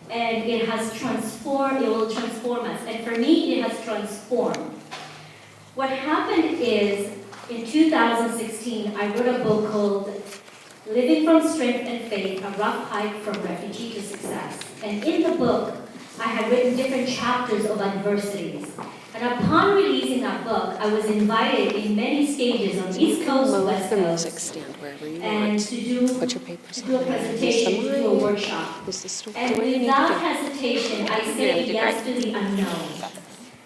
and it has transformed, it will transform us. And for me, it has transformed. What happened is, in 2016, I wrote a book called Living from Strength and Faith, A Rough Hike from Refugee to Success. And in the book, I had written different chapters of adversities. And upon releasing that book, I was invited in many stages on East Coast, West Coast, and to do a presentation, to do a workshop. And without hesitation, I said yes to the unknown.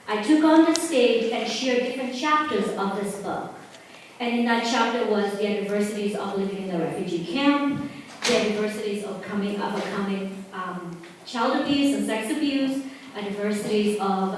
I took on the stage and shared different chapters of this book. And in that chapter was the adversities of living in a refugee camp, the adversities of overcoming child abuse and sex abuse, adversities of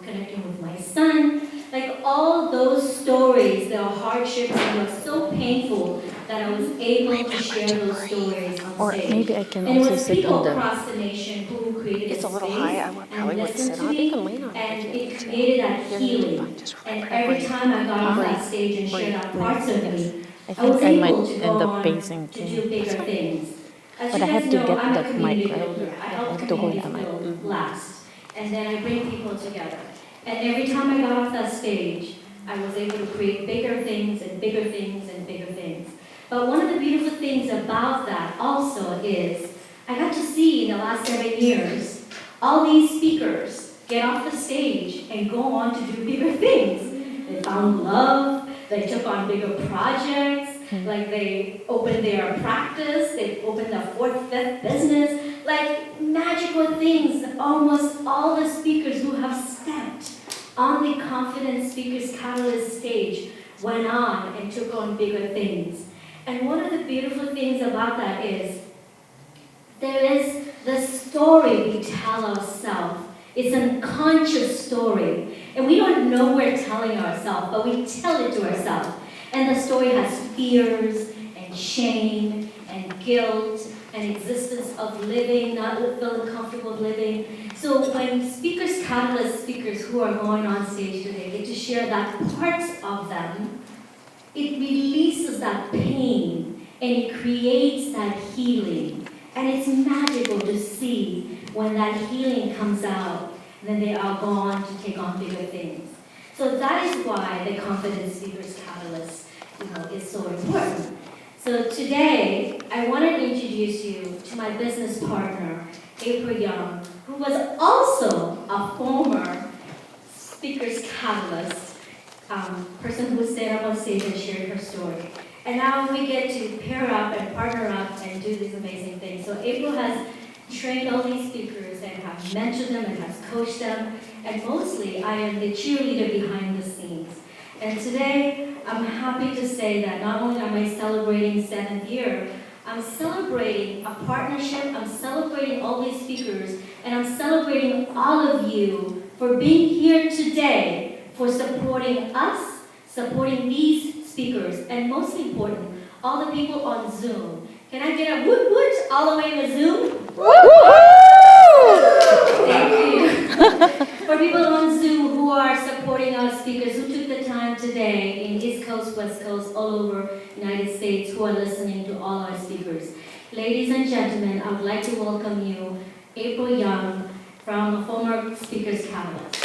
connecting with my son, like all those stories, the hardships, and it was so painful that I was able to share those stories on Or stage. maybe I can And it also was sit people on the. across the nation who created It's a this little space high. I probably and wouldn't listened sit to on it. You can me, lean on it and if you it need to. created that You're gonna be healing. fine. Just And right every breathe. time I got off Breathe. that stage and shared out Breathe. parts of Yes. me, I I was think I might able to go end up on basing to do bigger things. As But you I have guys to know, get I'm a that community mic right builder. here. I I help have to hold communities that mic. build last. And then I bring people together. And every time I got off that stage, I was able to create bigger things and bigger things and bigger things. But one of the beautiful things about that also is I got to see in the last 7 years all these speakers get off the stage and go on to do bigger things. They found love, they took on bigger projects, like they opened their practice, they opened their 4th, 5th business, like magical things. Almost all the speakers who have stepped on the Confident Speakers Catalyst stage went on and took on bigger things. And one of the beautiful things about that is there is the story we tell ourselves. It's an unconscious story. And we don't know we're telling ourselves, but we tell it to ourselves. And the story has fears and shame and guilt and existence of living, not feeling comfortable living. So when speakers, catalyst speakers who are going on stage today get to share that parts of them, it releases that pain and it creates that healing. And it's magical to see when that healing comes out, and then they are gone to take on bigger things. So that is why the Confident Speakers Catalyst, is so important. So today, I want to introduce you to my business partner, April Young, who was also a former Speakers Catalyst person who stayed up on stage and shared her story. And now we get to pair up and partner up and do these amazing things. So April has trained all these speakers and have mentored them and has coached them. And mostly, I am the cheerleader behind the scenes. And today, I'm happy to say that not only am I celebrating 7th year, I'm celebrating a partnership, I'm celebrating all these speakers, and I'm celebrating all of you for being here today, for supporting us, supporting these speakers, and most important, all the people on Zoom. Can I get a woot woot all the way to Zoom? Thank you. For people on Zoom who are supporting our speakers, who took the time today in East Coast, West Coast, all over United States, who are listening to all our speakers. Ladies and gentlemen, I would like to welcome you, April Young, from former Speakers Catalyst.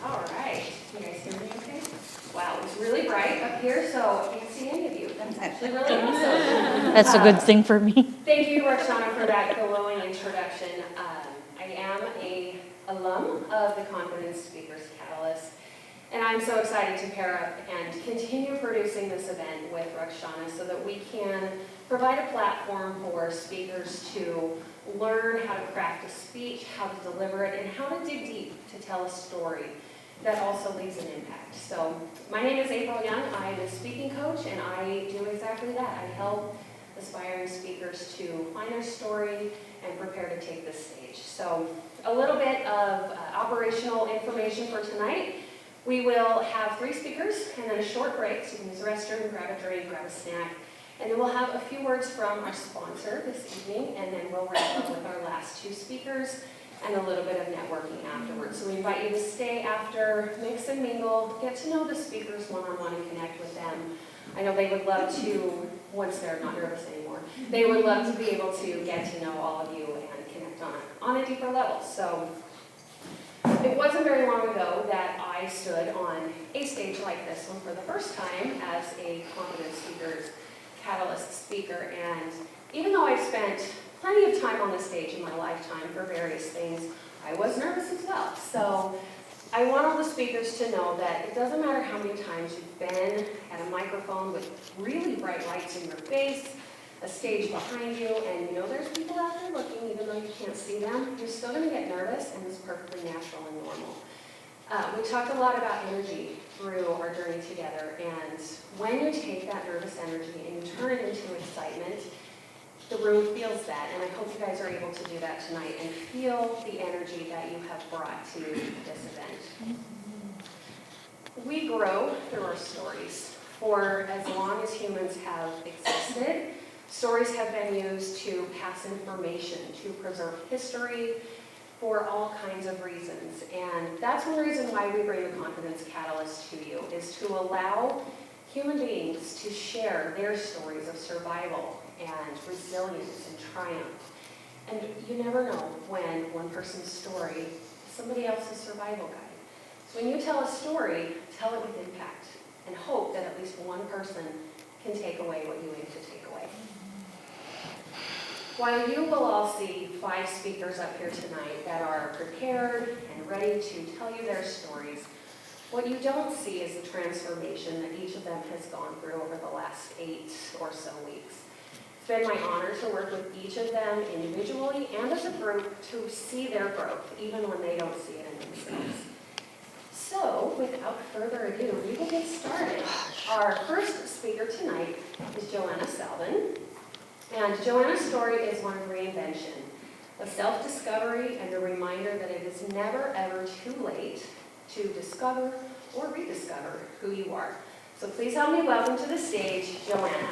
All right, you guys hear me okay? Wow, it's really bright up here, so I can't see any of you. That's actually really awesome. That's a good thing for me. Thank you, Roxana, for that glowing introduction. I am an alum of the Confident Speakers Catalyst, and I'm so excited to pair up and continue producing this event with Roxana so that we can provide a platform for speakers to learn how to craft a speech, how to deliver it, and how to dig deep to tell a story that also leaves an impact. So my name is April Young. I'm a speaking coach, and I do exactly that. I help aspiring speakers to find their story and prepare to take the stage. So a little bit of operational information for tonight. We will have 3 speakers and then a short break, so you can use the restroom, grab a drink, grab a snack, and then we'll have a few words from our sponsor this evening, and then we'll wrap up with our last 2 speakers. and a little bit of networking afterwards. So we invite you to stay after, mix and mingle, get to know the speakers one-on-one and connect with them. I know they would love to, once they're not nervous anymore, they would love to be able to get to know all of you and connect on a deeper level. So it wasn't very long ago that I stood on a stage like this one for the first time as a Confidence Speakers Catalyst speaker. And even though I've spent plenty of time on the stage in my lifetime for various things, I was nervous as well. So I want all the speakers to know that it doesn't matter how many times you've been at a microphone with really bright lights in your face, a stage behind you, and you know there's people out there looking, even though you can't see them, you're still going to get nervous, and it's perfectly natural and normal. We talked a lot about energy through our journey together, and when you take that nervous energy and you turn it into excitement, the room feels that, and I hope you guys are able to do that tonight and feel the energy that you have brought to this event. We grow through our stories. For as long as humans have existed, stories have been used to pass information, to preserve history, for all kinds of reasons. And that's one reason why we bring the Confidence Catalyst to you, is to allow human beings to share their stories of survival and resilience and triumph. And you never know when one person's story is somebody else's survival guide. So when you tell a story, tell it with impact and hope that at least one person can take away what you aim to take away. While you will all see 5 speakers up here tonight that are prepared and ready to tell you their stories, what you don't see is the transformation that each of them has gone through over the last 8 or so weeks. It's been my honor to work with each of them individually and as a group to see their growth, even when they don't see it in themselves. So, without further ado, we will get started. Our first speaker tonight is Joanna Salvin. And Joanna's story is one of reinvention, of self-discovery, and a reminder that it is never ever too late to discover or rediscover who you are. So please help me welcome to the stage, Joanna.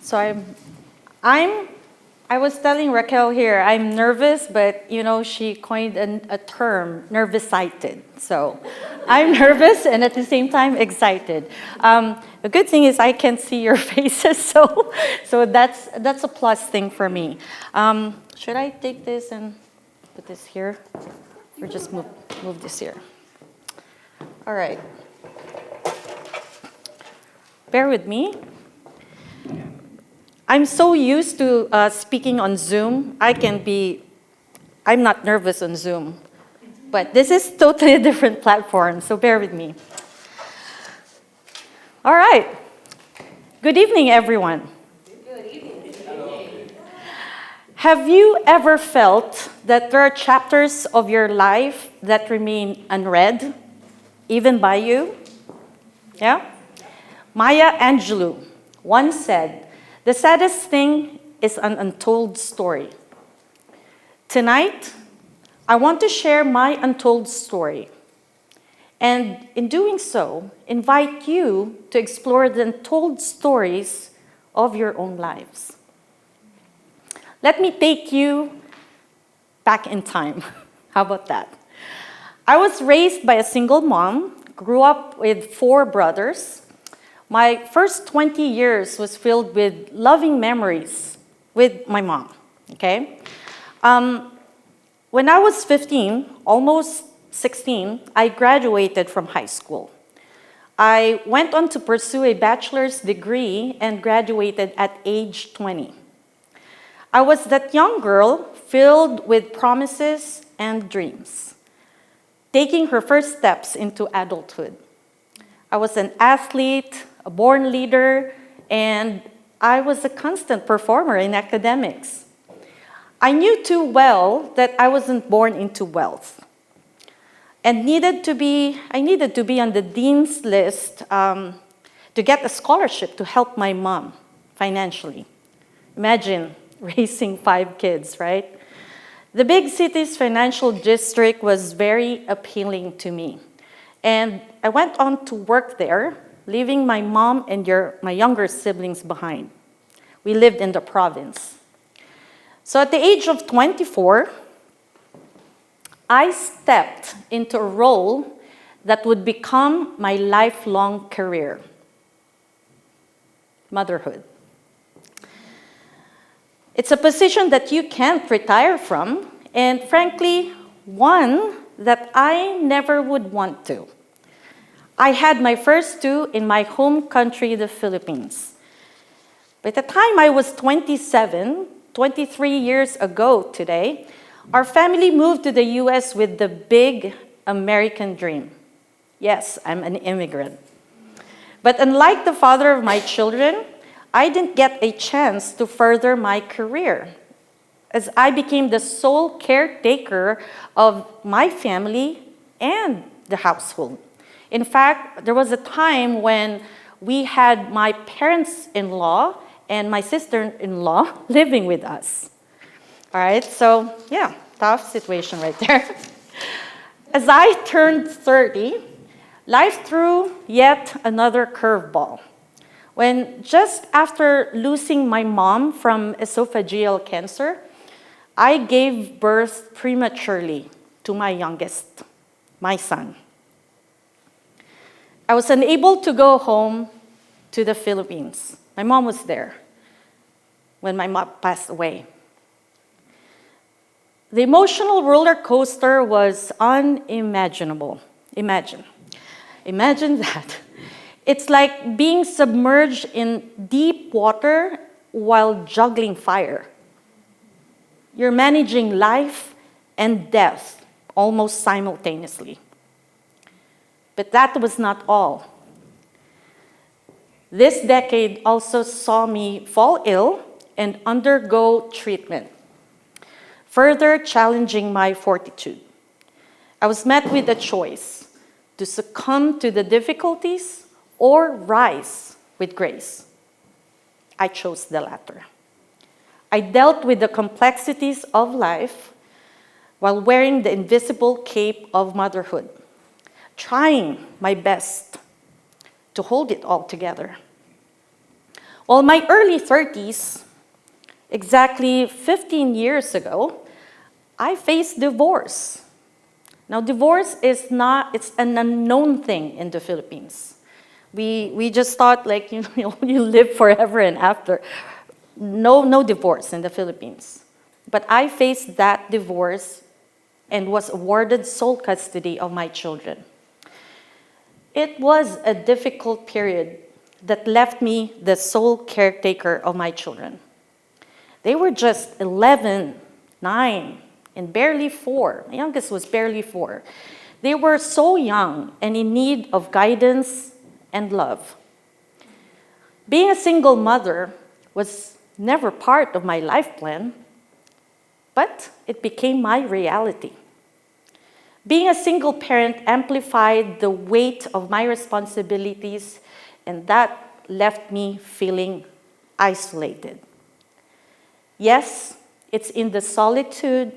So I was telling Raquel here, I'm nervous, but you know, she coined a term, nervous-sighted. So I'm nervous and at the same time excited. The good thing is I can see your faces, so that's a plus thing for me. Should I take this and put this here? Or just move this here? All right. Bear with me. I'm so used to speaking on Zoom. I'm not nervous on Zoom. But this is totally a different platform, so bear with me. All right. Good evening, everyone. Good evening. Have you ever felt that there are chapters of your life that remain unread, even by you? Yeah? Maya Angelou once said, "The saddest thing is an untold story." Tonight, I want to share my untold story. And in doing so, invite you to explore the untold stories of your own lives. Let me take you back in time. How about that? I was raised by a single mom, grew up with 4 brothers. My first 20 years was filled with loving memories with my mom, okay? When I was 15, almost 16, I graduated from high school. I went on to pursue a bachelor's degree and graduated at age 20. I was that young girl filled with promises and dreams, taking her first steps into adulthood. I was an athlete, a born leader, and I was a constant performer in academics. I knew too well that I wasn't born into wealth and I needed to be on the dean's list to get a scholarship to help my mom financially. Imagine raising 5 kids, right? The big city's financial district was very appealing to me. And I went on to work there, leaving my mom and my younger siblings behind. We lived in the province. So at the age of 24, I stepped into a role that would become my lifelong career: motherhood. It's a position that you can't retire from, and frankly, one that I never would want to. I had my first two in my home country, the Philippines. By the time I was 27, 23 years ago today, our family moved to the US with the big American dream. Yes, I'm an immigrant. But unlike the father of my children, I didn't get a chance to further my career, as I became the sole caretaker of my family and the household. In fact, there was a time when we had my parents-in-law and my sister-in-law living with us. All right, so yeah, tough situation right there. As I turned 30, life threw yet another curveball. When just after losing my mom from esophageal cancer, I gave birth prematurely to my youngest, my son. I was unable to go home to the Philippines. My mom was there when my mom passed away. The emotional roller coaster was unimaginable. Imagine that. It's like being submerged in deep water while juggling fire. You're managing life and death almost simultaneously. But that was not all. This decade also saw me fall ill and undergo treatment, further challenging my fortitude. I was met with a choice: to succumb to the difficulties or rise with grace. I chose the latter. I dealt with the complexities of life while wearing the invisible cape of motherhood, trying my best to hold it all together. Well, in my early 30s, exactly 15 years ago, I faced divorce. Now, divorce it's an unknown thing in the Philippines. We just thought like, you live forever and after. No divorce in the Philippines. But I faced that divorce and was awarded sole custody of my children. It was a difficult period that left me the sole caretaker of my children. They were just 11, 9, and barely 4. My youngest was barely 4. They were so young and in need of guidance and love. Being a single mother was never part of my life plan, but it became my reality. Being a single parent amplified the weight of my responsibilities, and that left me feeling isolated. Yes, it's in the solitude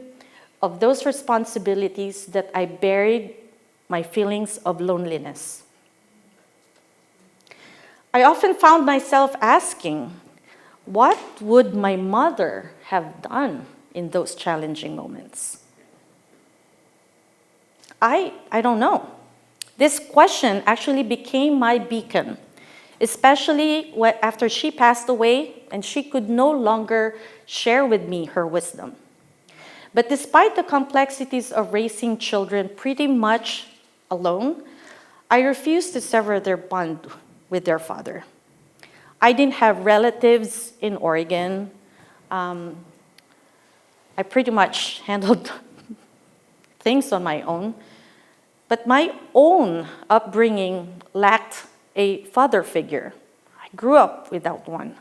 of those responsibilities that I buried my feelings of loneliness. I often found myself asking, what would my mother have done in those challenging moments? I don't know. This question actually became my beacon, especially after she passed away and she could no longer share with me her wisdom. But despite the complexities of raising children pretty much alone, I refused to sever their bond with their father. I didn't have relatives in Oregon. I pretty much handled things on my own. But my own upbringing lacked a father figure. I grew up without one.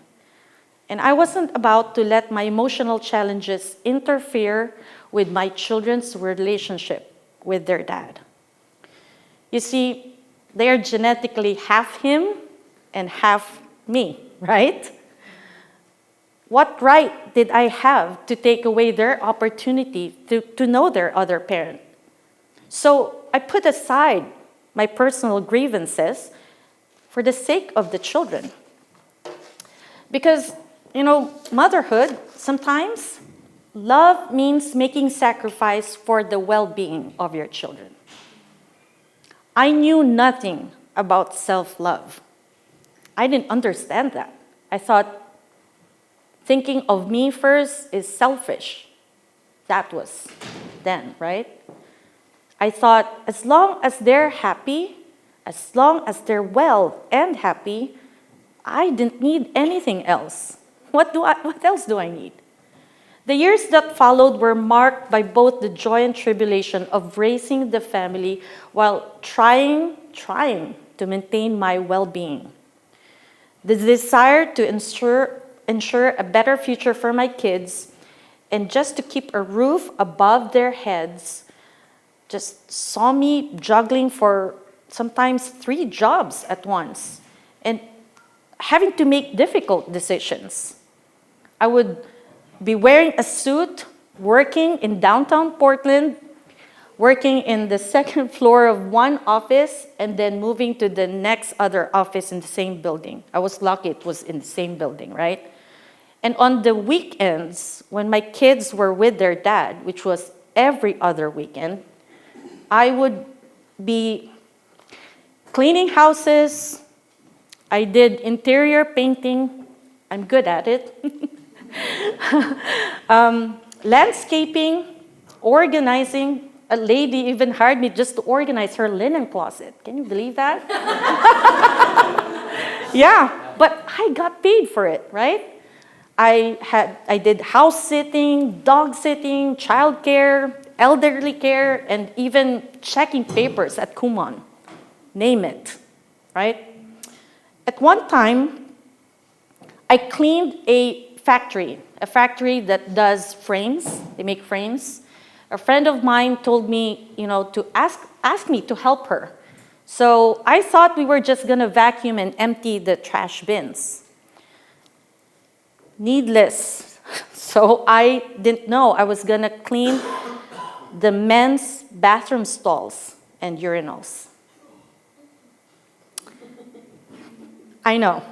And I wasn't about to let my emotional challenges interfere with my children's relationship with their dad. You see, they are genetically half him and half me, right? What right did I have to take away their opportunity to know their other parent? So I put aside my personal grievances for the sake of the children. Because, motherhood, sometimes love means making sacrifice for the well-being of your children. I knew nothing about self-love. I didn't understand that. I thought thinking of me first is selfish. That was then, right? I thought as long as they're happy, as long as they're well and happy, I didn't need anything else. What else do I need? The years that followed were marked by both the joy and tribulation of raising the family while trying to maintain my well-being. The desire to ensure a better future for my kids and just to keep a roof above their heads just saw me juggling for sometimes 3 jobs at once and having to make difficult decisions. I would be wearing a suit, working in downtown Portland, working in the second floor of one office, and then moving to the next other office in the same building. I was lucky it was in the same building, right? And on the weekends, when my kids were with their dad, which was every other weekend, I would be cleaning houses. I did interior painting. I'm good at it. Landscaping, organizing. A lady even hired me just to organize her linen closet. Can you believe that? Yeah, but I got paid for it, right? I did house sitting, dog sitting, childcare, elderly care, and even checking papers at Kumon. Name it, right? At one time, I cleaned a factory that does frames. They make frames. A friend of mine told me, to ask me to help her. So I thought we were just gonna vacuum and empty the trash bins. Needless. So I didn't know I was gonna clean the men's bathroom stalls and urinals. I know.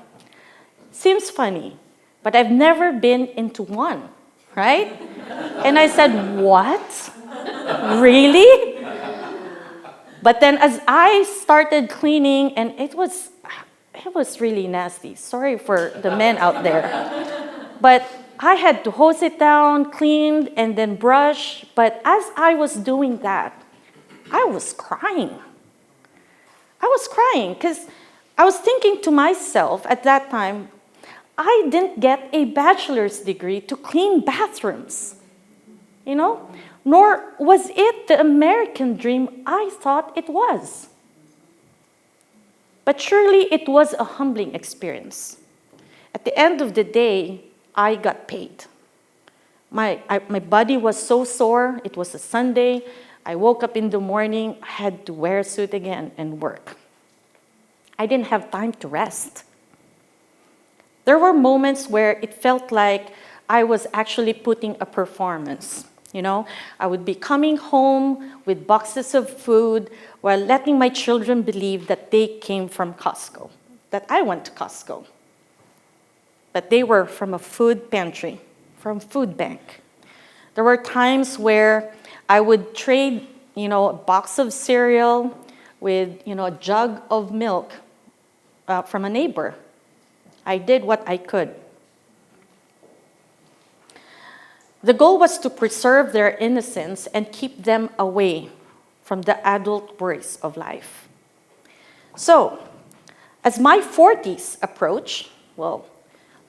Seems funny, but I've never been into one, right? And I said, what? Really? But then as I started cleaning, and it was really nasty. Sorry for the men out there. But I had to hose it down, clean, and then brush. But as I was doing that, I was crying. I was crying because I was thinking to myself at that time, I didn't get a bachelor's degree to clean bathrooms, nor was it the American dream I thought it was. But surely it was a humbling experience. At the end of the day, I got paid. My body was so sore. It was a Sunday. I woke up in the morning, I had to wear a suit again and work. I didn't have time to rest. There were moments where it felt like I was actually putting a performance. I would be coming home with boxes of food while letting my children believe that they came from Costco, that I went to Costco. But they were from a food pantry, from food bank. There were times where I would trade, a box of cereal with, a jug of milk from a neighbor. I did what I could. The goal was to preserve their innocence and keep them away from the adult worries of life. So, as my 40s approach, well,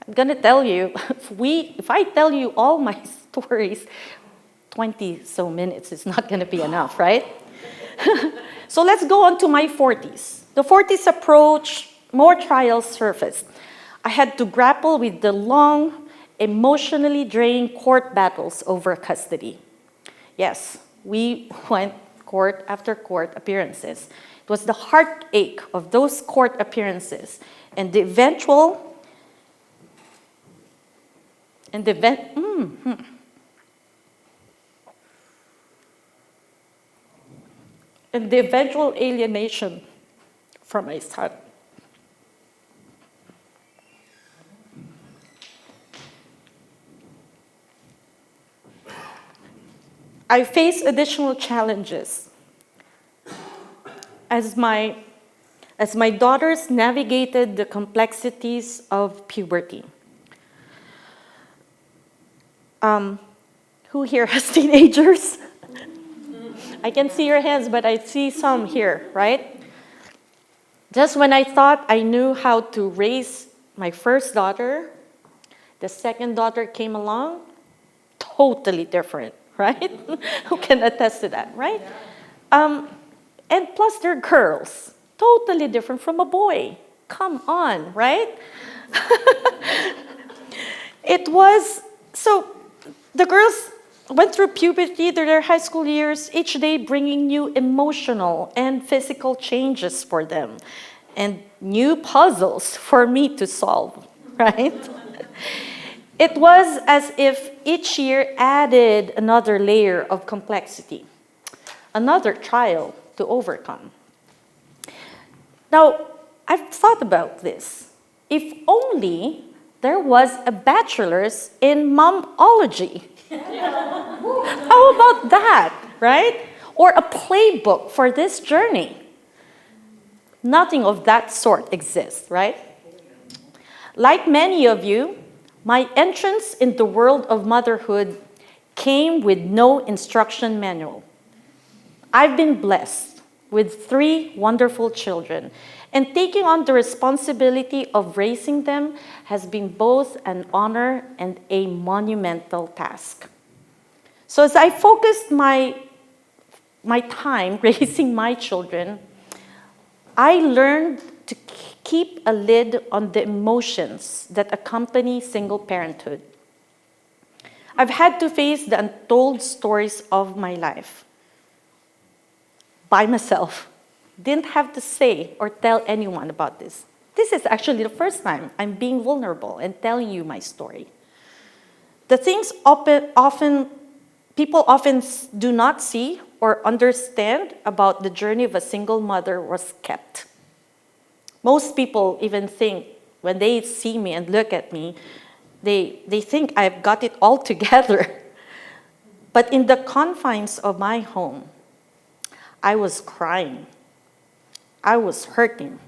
I'm going to tell you, if I tell you all my stories, 20 so minutes is not going to be enough, right? So let's go on to my 40s. The 40s approach, more trials surfaced. I had to grapple with the long, emotionally draining court battles over custody. Yes, we went court after court appearances. It was the heartache of those court appearances and the eventual and the eventual alienation from my son. I face additional challenges as my daughters navigated the complexities of puberty. Who here has teenagers? I can see your hands, but I see some here, right? Just when I thought I knew how to raise my first daughter, the second daughter came along, totally different, right? Who can attest to that, right? And plus they're girls, totally different from a boy. Come on, right? So the girls went through puberty, their high school years, each day bringing new emotional and physical changes for them and new puzzles for me to solve, right? It was as if each year added another layer of complexity, another trial to overcome. Now, I've thought about this. If only there was a bachelor's in momology. How about that, right? Or a playbook for this journey. Nothing of that sort exists, right? Like many of you, my entrance in the world of motherhood came with no instruction manual. I've been blessed with 3 wonderful children, and taking on the responsibility of raising them has been both an honor and a monumental task. So as I focused my time raising my children, I learned to keep a lid on the emotions that accompany single parenthood. I've had to face the untold stories of my life by myself. Didn't have to say or tell anyone about this. This is actually the first time I'm being vulnerable and telling you my story. The things people often do not see or understand about the journey of a single mother was kept. Most people even think, when they see me and look at me, they think I've got it all together. But in the confines of my home, I was crying. I was hurting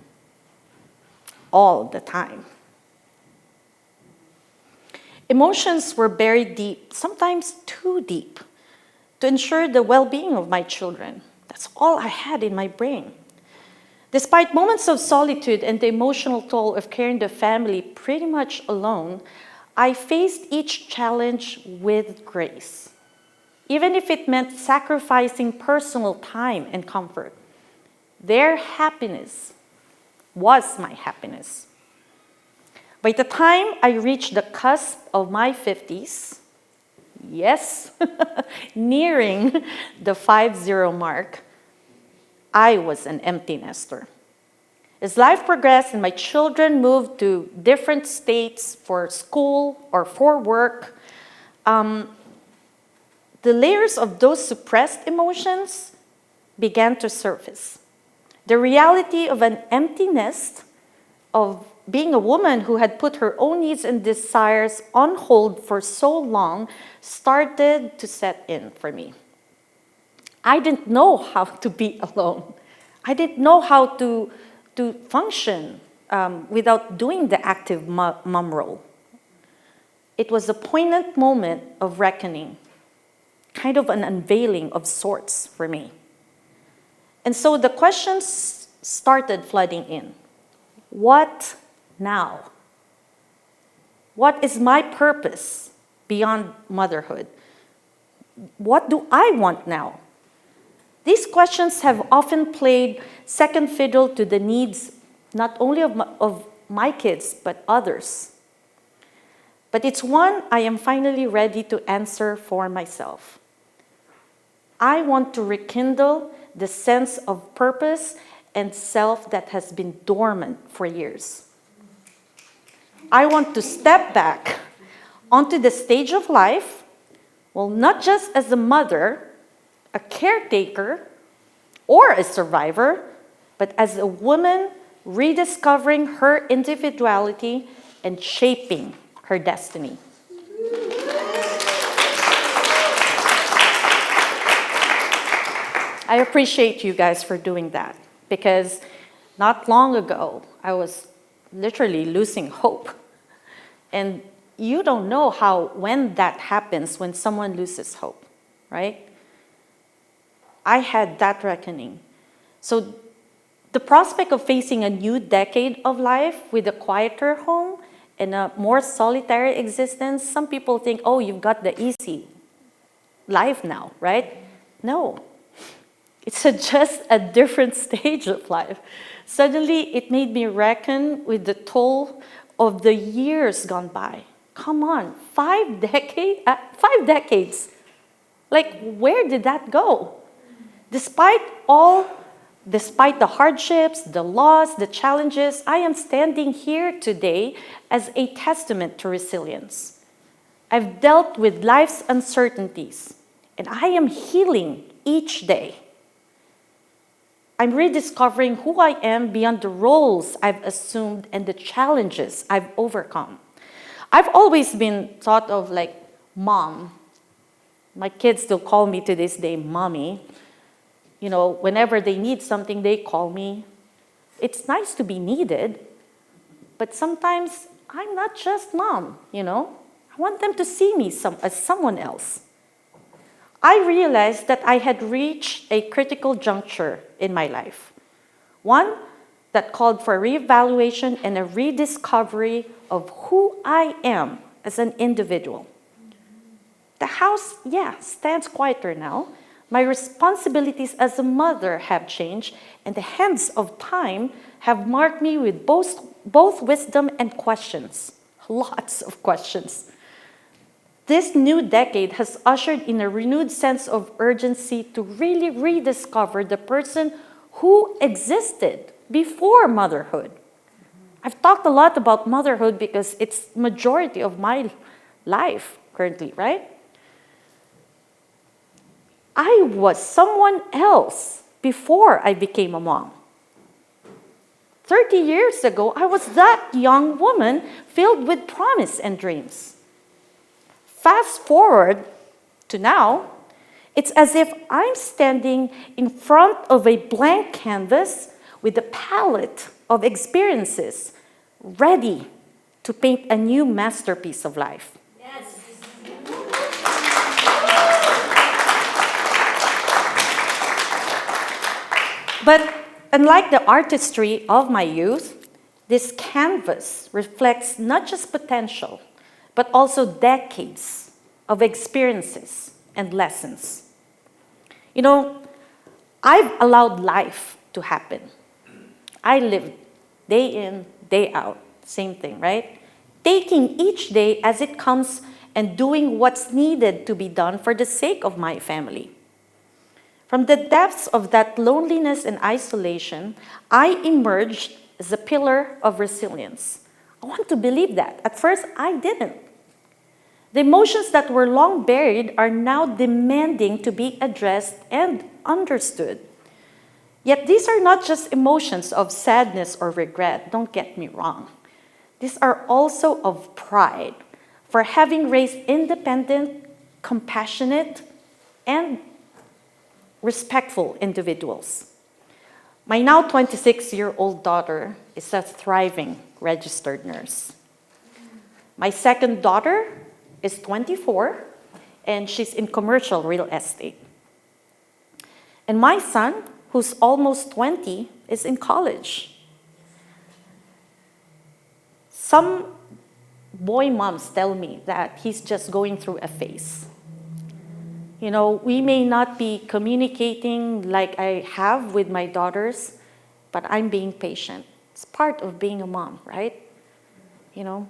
all the time. Emotions were buried deep, sometimes too deep, to ensure the well-being of my children. That's all I had in my brain. Despite moments of solitude and the emotional toll of carrying the family pretty much alone, I faced each challenge with grace, even if it meant sacrificing personal time and comfort. Their happiness was my happiness. By the time I reached the cusp of my 50s, yes, nearing the 50 mark, I was an empty nester. As life progressed and my children moved to different states for school or for work, the layers of those suppressed emotions began to surface. The reality of an empty nest, of being a woman who had put her own needs and desires on hold for so long, started to set in for me. I didn't know how to be alone. I didn't know how to function without doing the active mom role. It was a poignant moment of reckoning, kind of an unveiling of sorts for me. And so the questions started flooding in. What now? What is my purpose beyond motherhood? What do I want now? These questions have often played second fiddle to the needs not only of my kids, but others. But it's one I am finally ready to answer for myself. I want to rekindle the sense of purpose and self that has been dormant for years. I want to step back onto the stage of life, well, not just as a mother, a caretaker, or a survivor, but as a woman rediscovering her individuality and shaping her destiny. I appreciate you guys for doing that, because not long ago, I was literally losing hope. And you don't know when that happens, when someone loses hope, right? I had that reckoning. So the prospect of facing a new decade of life with a quieter home and a more solitary existence, some people think, oh, you've got the easy life now, right? No. It's just a different stage of life. Suddenly, it made me reckon with the toll of the years gone by. Come on, 5 decades. Like, where did that go? Despite the hardships, the loss, the challenges, I am standing here today as a testament to resilience. I've dealt with life's uncertainties, and I am healing each day. I'm rediscovering who I am beyond the roles I've assumed and the challenges I've overcome. I've always been thought of like mom. My kids still call me to this day mommy. You know, whenever they need something, they call me. It's nice to be needed, but sometimes I'm not just mom, you know. I want them to see me as someone else. I realized that I had reached a critical juncture in my life, one that called for reevaluation and a rediscovery of who I am as an individual. The house, stands quieter now. My responsibilities as a mother have changed, and the hands of time have marked me with both wisdom and questions, lots of questions. This new decade has ushered in a renewed sense of urgency to really rediscover the person who existed before motherhood. I've talked a lot about motherhood because it's the majority of my life currently, right? I was someone else before I became a mom. 30 years ago, I was that young woman filled with promise and dreams. Fast forward to now, it's as if I'm standing in front of a blank canvas with a palette of experiences ready to paint a new masterpiece of life. Yes. But unlike the artistry of my youth, this canvas reflects not just potential, but also decades of experiences and lessons. You know, I've allowed life to happen. I lived day in, day out, same thing, right? Taking each day as it comes and doing what's needed to be done for the sake of my family. From the depths of that loneliness and isolation, I emerged as a pillar of resilience. I want to believe that. At first, I didn't. The emotions that were long buried are now demanding to be addressed and understood. Yet these are not just emotions of sadness or regret, don't get me wrong. These are also of pride for having raised independent, compassionate, and respectful individuals. My now 26-year-old daughter is a thriving registered nurse. My second daughter is 24, and she's in commercial real estate. And my son, who's almost 20, is in college. Some boy moms tell me that he's just going through a phase. You know, we may not be communicating like I have with my daughters, but I'm being patient. It's part of being a mom, right? You know,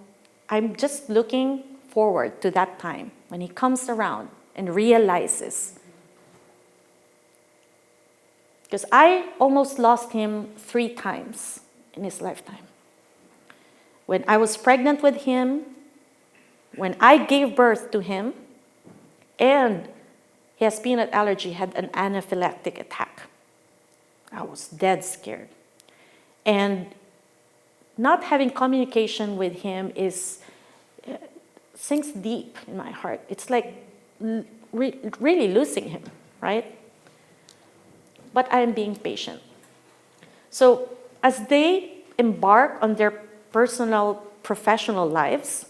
I'm just looking forward to that time when he comes around and realizes. Because I almost lost him 3 times in his lifetime. When I was pregnant with him, when I gave birth to him, and he has peanut allergy, had an anaphylactic attack. I was dead scared. And not having communication with him sinks deep in my heart. It's like really losing him, right? But I am being patient. So as they embark on their personal, professional lives,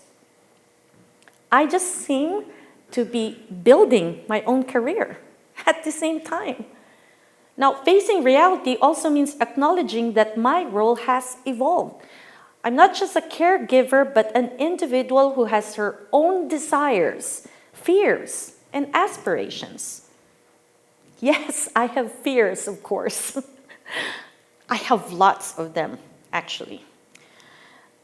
I just seem to be building my own career at the same time. Now, facing reality also means acknowledging that my role has evolved. I'm not just a caregiver, but an individual who has her own desires, fears, and aspirations. Yes, I have fears, of course. I have lots of them, actually.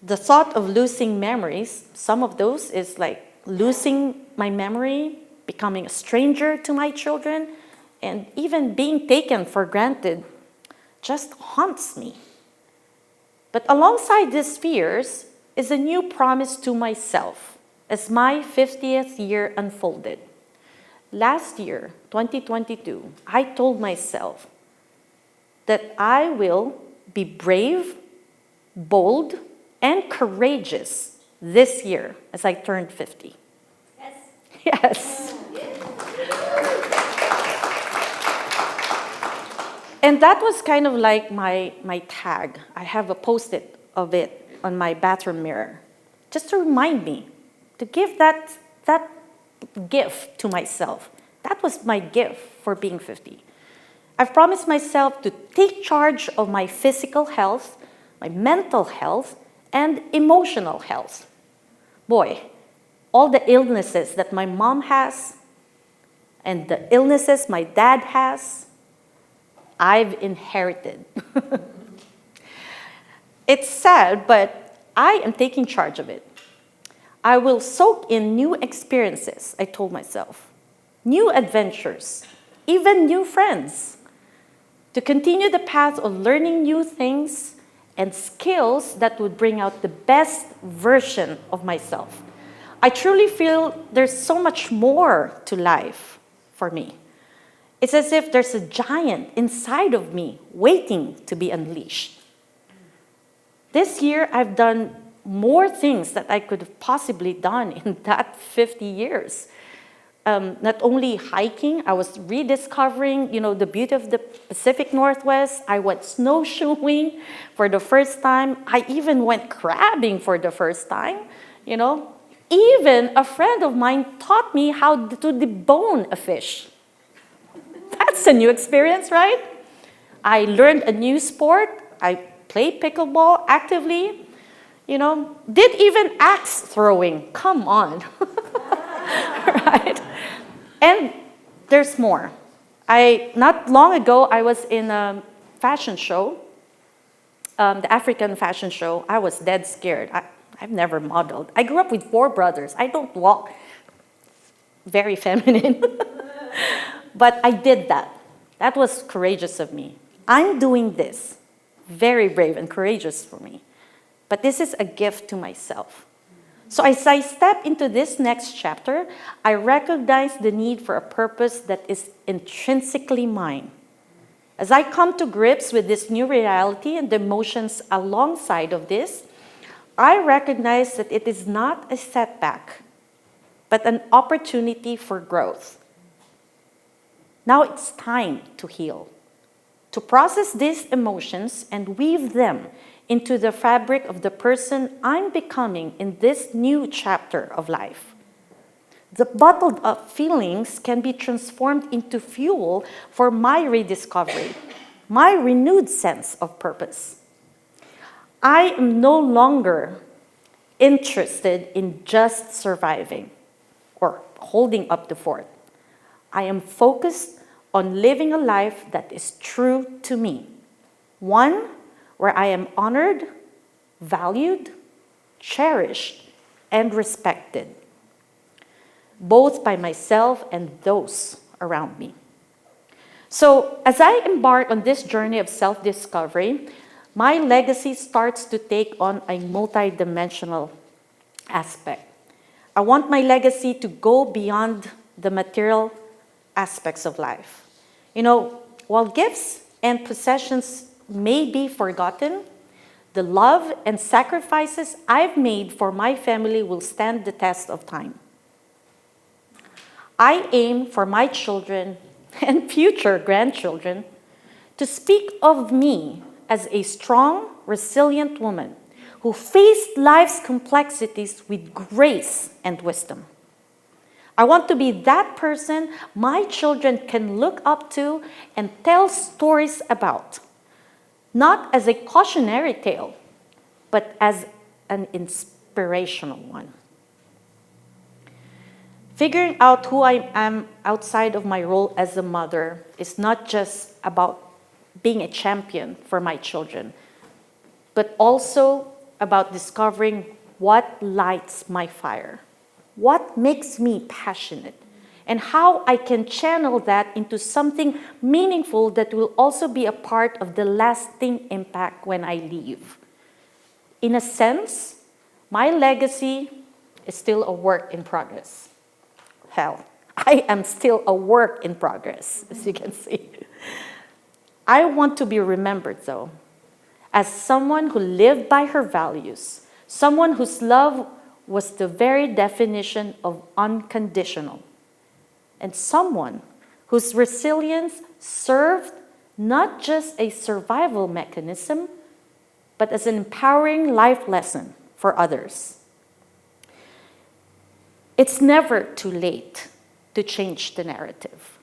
The thought of losing memories, some of those is like losing my memory, becoming a stranger to my children, and even being taken for granted just haunts me. But alongside these fears is a new promise to myself as my 50th year unfolded. Last year, 2022, I told myself that I will be brave, bold, and courageous this year as I turned 50. Yes. Yes. And that was kind of like my tag. I have a post-it of it on my bathroom mirror, just to remind me to give that gift to myself. That was my gift for being 50. I've promised myself to take charge of my physical health, my mental health, and emotional health. Boy, all the illnesses that my mom has and the illnesses my dad has, I've inherited. It's sad, but I am taking charge of it. I will soak in new experiences, I told myself, new adventures, even new friends, to continue the path of learning new things and skills that would bring out the best version of myself. I truly feel there's so much more to life for me. It's as if there's a giant inside of me waiting to be unleashed. This year, I've done more things that I could have possibly done in that 50 years. Not only hiking, I was rediscovering, the beauty of the Pacific Northwest. I went snowshoeing for the first time. I even went crabbing for the first time, Even a friend of mine taught me how to debone a fish. That's a new experience, right? I learned a new sport. I played pickleball actively. Did even axe throwing. Come on. Right? And there's more. Not long ago, I was in a fashion show, the African fashion show. I was dead scared. I've never modeled. I grew up with 4 brothers. I don't walk very feminine. But I did that. That was courageous of me. I'm doing this. Very brave and courageous for me. But this is a gift to myself. So as I step into this next chapter, I recognize the need for a purpose that is intrinsically mine. As I come to grips with this new reality and the emotions alongside of this, I recognize that it is not a setback, but an opportunity for growth. Now it's time to heal, to process these emotions and weave them into the fabric of the person I'm becoming in this new chapter of life. The bottled up feelings can be transformed into fuel for my rediscovery, my renewed sense of purpose. I am no longer interested in just surviving or holding up the fort. I am focused on living a life that is true to me, one where I am honored, valued, cherished, and respected, both by myself and those around me. So as I embark on this journey of self-discovery, my legacy starts to take on a multi-dimensional aspect. I want my legacy to go beyond the material aspects of life. While gifts and possessions may be forgotten, the love and sacrifices I've made for my family will stand the test of time. I aim for my children and future grandchildren to speak of me as a strong, resilient woman who faced life's complexities with grace and wisdom. I want to be that person my children can look up to and tell stories about, not as a cautionary tale, but as an inspirational one. Figuring out who I am outside of my role as a mother is not just about being a champion for my children, but also about discovering what lights my fire, what makes me passionate, and how I can channel that into something meaningful that will also be a part of the lasting impact when I leave. In a sense, my legacy is still a work in progress. Hell, I am still a work in progress, as you can see. I want to be remembered, though, as someone who lived by her values, someone whose love was the very definition of unconditional, and someone whose resilience served not just a survival mechanism, but as an empowering life lesson for others. It's never too late to change the narrative.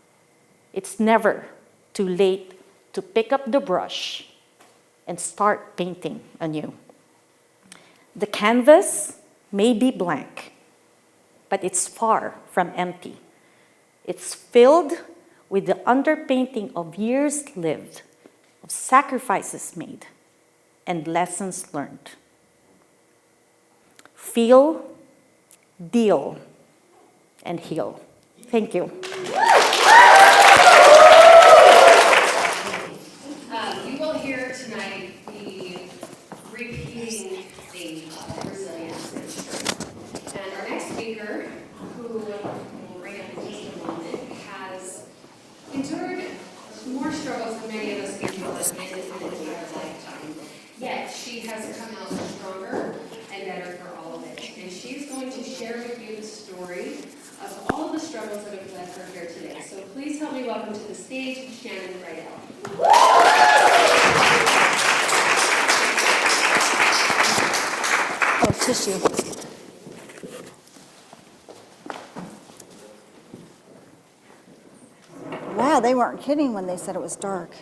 It's never too late to pick up the brush and start painting anew. The canvas may be blank, but it's far from empty. It's filled with the underpainting of years lived, of sacrifices made, and lessons learned. Feel, deal, and heal. Thank you. You will hear tonight the repeating theme of resilience and strength. And our next speaker, who we'll bring up in just a moment, has endured more struggles than many of us people have made in an entire lifetime. Yet she has come out stronger and better for all of it. And she's going to share with you the story of all of the struggles that have led her here today. So please help me welcome to the stage Shannon Rydell. Oh, tissue. Wow, they weren't kidding when they said it was dark.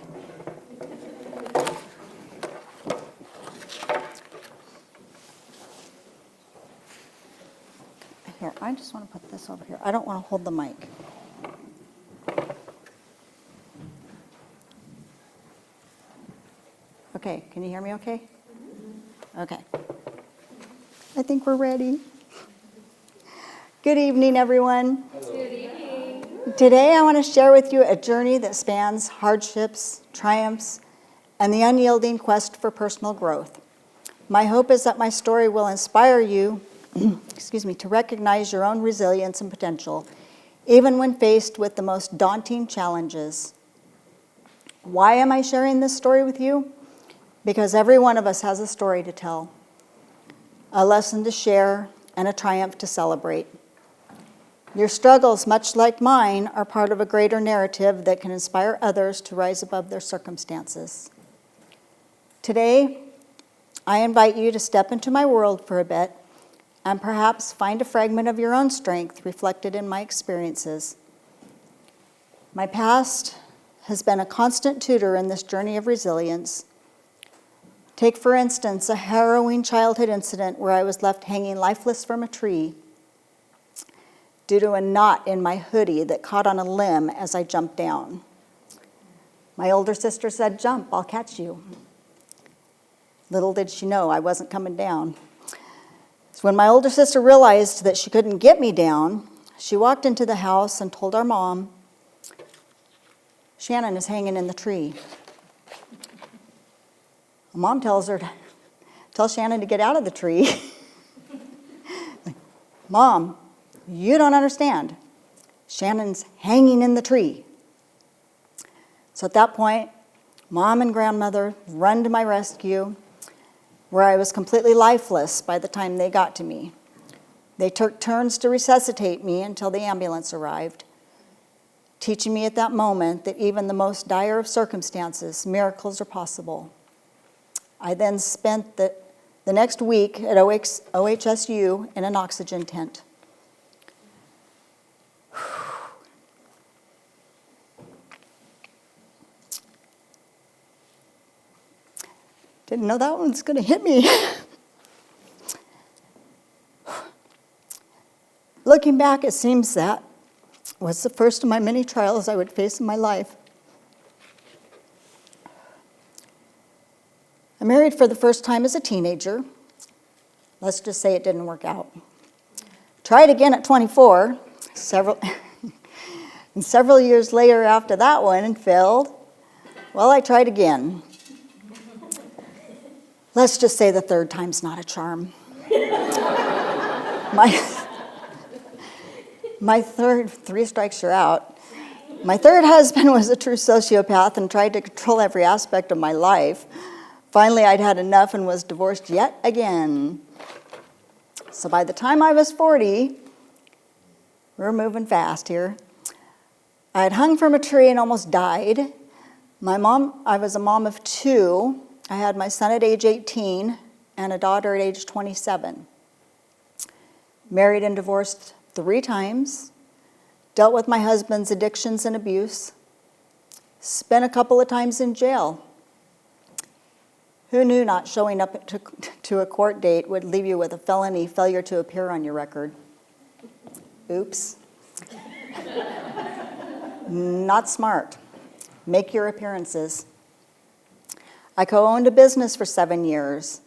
Here, I just want to put this over here. I don't want to hold the mic. Okay, can you hear me okay? Okay. I think we're ready. Good evening, everyone. Good evening. Today I want to share with you a journey that spans hardships, triumphs, and the unyielding quest for personal growth. My hope is that my story will inspire you to recognize your own resilience and potential, even when faced with the most daunting challenges. Why am I sharing this story with you? Because every one of us has a story to tell, a lesson to share, and a triumph to celebrate. Your struggles, much like mine, are part of a greater narrative that can inspire others to rise above their circumstances. Today, I invite you to step into my world for a bit and perhaps find a fragment of your own strength reflected in my experiences. My past has been a constant tutor in this journey of resilience. Take, for instance, a harrowing childhood incident where I was left hanging lifeless from a tree due to a knot in my hoodie that caught on a limb as I jumped down. My older sister said, "Jump, I'll catch you." Little did she know I wasn't coming down. So when my older sister realized that she couldn't get me down, she walked into the house and told our mom, "Shannon is hanging in the tree." Mom tells her, "Tell Shannon to get out of the tree." "Mom, you don't understand. Shannon's hanging in the tree." So at that point, Mom and grandmother run to my rescue, where I was completely lifeless by the time they got to me. They took turns to resuscitate me until the ambulance arrived, teaching me at that moment that even the most dire of circumstances, miracles are possible. I then spent the next week at OHSU in an oxygen tent. Didn't know that one's going to hit me. Looking back, it seems that was the first of my many trials I would face in my life. I married for the first time as a teenager. Let's just say it didn't work out. Tried again at 24, and several years later after that one and failed. Well, I tried again. Let's just say the third time's not a charm. My third, 3 strikes you're out. My third husband was a true sociopath and tried to control every aspect of my life. Finally, I'd had enough and was divorced yet again. So by the time I was 40, we're moving fast here, I had hung from a tree and almost died. I was a mom of 2. I had my son at age 18 and a daughter at age 27. Married and divorced 3 times. Dealt with my husband's addictions and abuse. Spent a couple of times in jail. Who knew not showing up to a court date would leave you with a felony failure to appear on your record? Oops. Not smart. Make your appearances. I co-owned a business for 7 years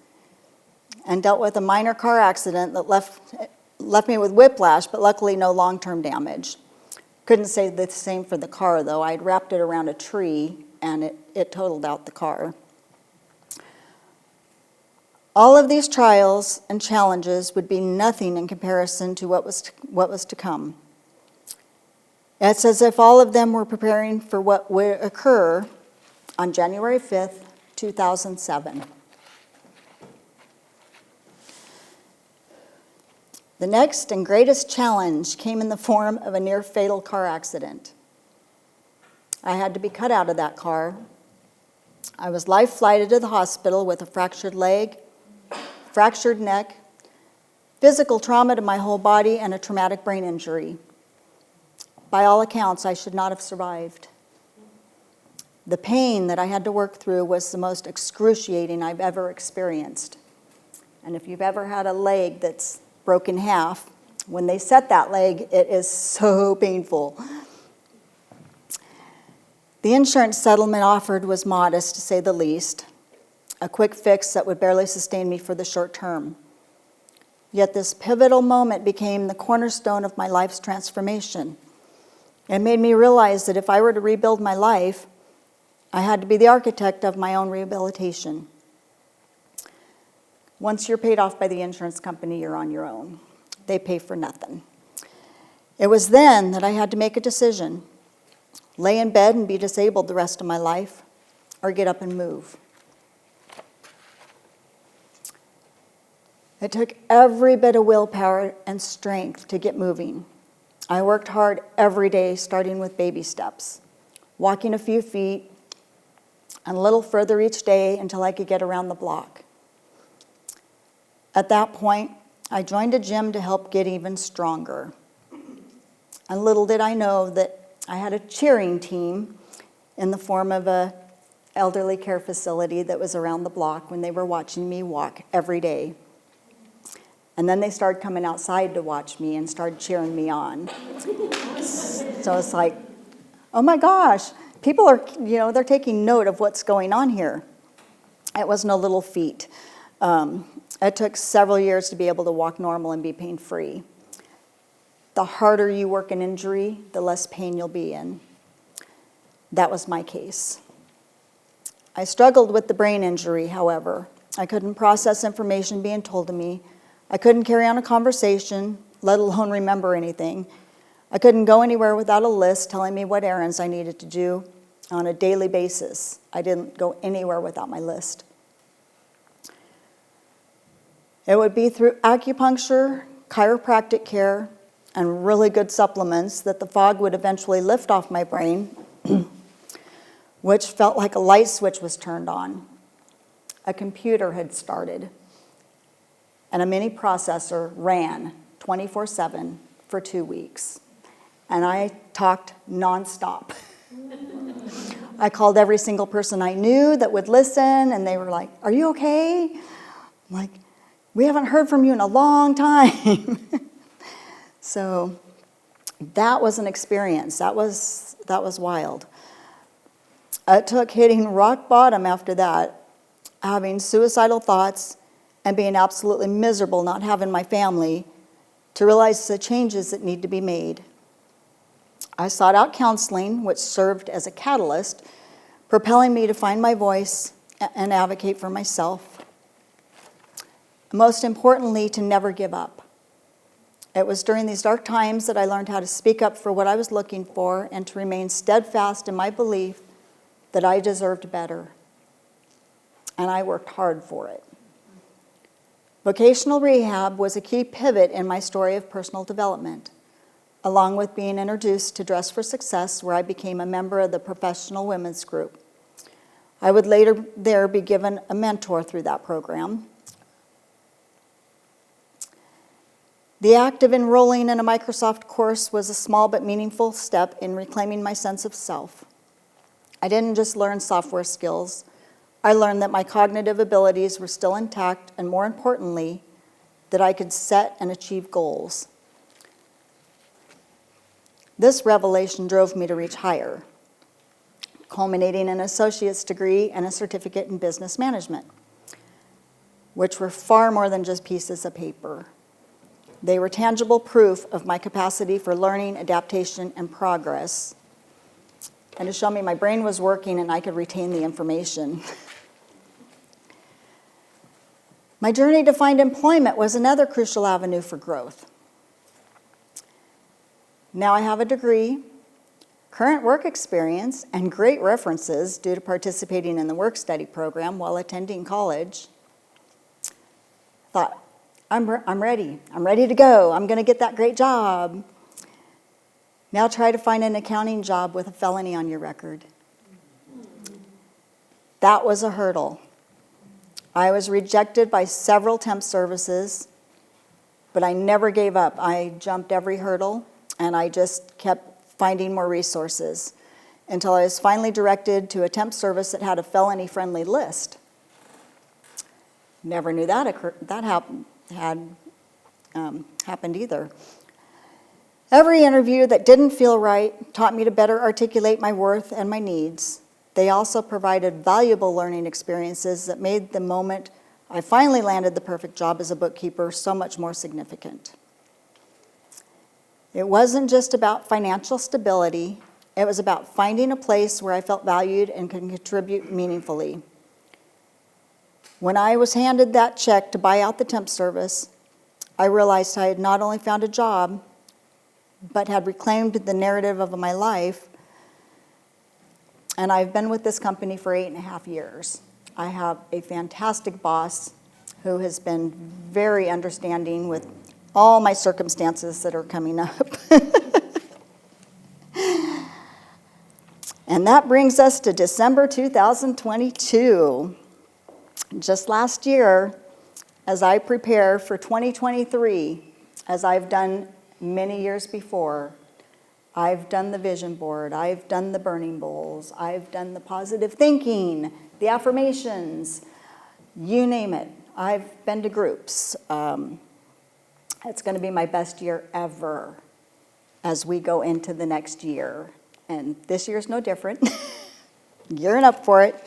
and dealt with a minor car accident that left me with whiplash, but luckily no long-term damage. Couldn't say the same for the car, though. I'd wrapped it around a tree, and it totaled out the car. All of these trials and challenges would be nothing in comparison to what was to come. It's as if all of them were preparing for what would occur on January 5th, 2007. The next and greatest challenge came in the form of a near-fatal car accident. I had to be cut out of that car. I was life-flighted to the hospital with a fractured leg, fractured neck, physical trauma to my whole body, and a traumatic brain injury. By all accounts, I should not have survived. The pain that I had to work through was the most excruciating I've ever experienced. And if you've ever had a leg that's broken in half, when they set that leg, it is so painful. The insurance settlement offered was modest, to say the least, a quick fix that would barely sustain me for the short term. Yet this pivotal moment became the cornerstone of my life's transformation. It made me realize that if I were to rebuild my life, I had to be the architect of my own rehabilitation. Once you're paid off by the insurance company, you're on your own. They pay for nothing. It was then that I had to make a decision: lay in bed and be disabled the rest of my life, or get up and move. It took every bit of willpower and strength to get moving. I worked hard every day, starting with baby steps, walking a few feet, and a little further each day until I could get around the block. At that point, I joined a gym to help get even stronger. And little did I know that I had a cheering team in the form of an elderly care facility that was around the block when they were watching me walk every day. And then they started coming outside to watch me and started cheering me on. So it's like, oh my gosh, people are, they're taking note of what's going on here. It was no little feat. It took several years to be able to walk normal and be pain-free. The harder you work an injury, the less pain you'll be in. That was my case. I struggled with the brain injury, however. I couldn't process information being told to me. I couldn't carry on a conversation, let alone remember anything. I couldn't go anywhere without a list telling me what errands I needed to do. on a daily basis. I didn't go anywhere without my list. It would be through acupuncture, chiropractic care, and really good supplements that the fog would eventually lift off my brain, which felt like a light switch was turned on. A computer had started, and a mini processor ran 24/7 for 2 weeks. And I talked nonstop. I called every single person I knew that would listen, and they were like, "Are you okay?" I'm like, "We haven't heard from you in a long time." So that was an experience. That was wild. It took hitting rock bottom after that, having suicidal thoughts and being absolutely miserable not having my family, to realize the changes that need to be made. I sought out counseling, which served as a catalyst, propelling me to find my voice and advocate for myself. Most importantly, to never give up. It was during these dark times that I learned how to speak up for what I was looking for and to remain steadfast in my belief that I deserved better. And I worked hard for it. Vocational rehab was a key pivot in my story of personal development, along with being introduced to Dress for Success, where I became a member of the professional women's group. I would later there be given a mentor through that program. The act of enrolling in a Microsoft course was a small but meaningful step in reclaiming my sense of self. I didn't just learn software skills. I learned that my cognitive abilities were still intact, and more importantly, that I could set and achieve goals. This revelation drove me to reach higher, culminating in an associate's degree and a certificate in business management, which were far more than just pieces of paper. They were tangible proof of my capacity for learning, adaptation, and progress, and to show me my brain was working and I could retain the information. My journey to find employment was another crucial avenue for growth. Now I have a degree, current work experience, and great references due to participating in the work-study program while attending college. Thought, I'm ready. I'm ready to go. I'm going to get that great job. Now try to find an accounting job with a felony on your record. That was a hurdle. I was rejected by several temp services, but I never gave up. I jumped every hurdle, and I just kept finding more resources until I was finally directed to a temp service that had a felony-friendly list. Never knew that had happened either. Every interview that didn't feel right taught me to better articulate my worth and my needs. They also provided valuable learning experiences that made the moment I finally landed the perfect job as a bookkeeper so much more significant. It wasn't just about financial stability. It was about finding a place where I felt valued and could contribute meaningfully. When I was handed that check to buy out the temp service, I realized I had not only found a job, but had reclaimed the narrative of my life. And I've been with this company for 8.5 years. I have a fantastic boss who has been very understanding with all my circumstances that are coming up. And that brings us to December 2022. Just last year, as I prepare for 2023, as I've done many years before, I've done the vision board, I've done the burning bowls, I've done the positive thinking, the affirmations, you name it. I've been to groups. It's going to be my best year ever as we go into the next year. And this year's no different. Gearing up for it.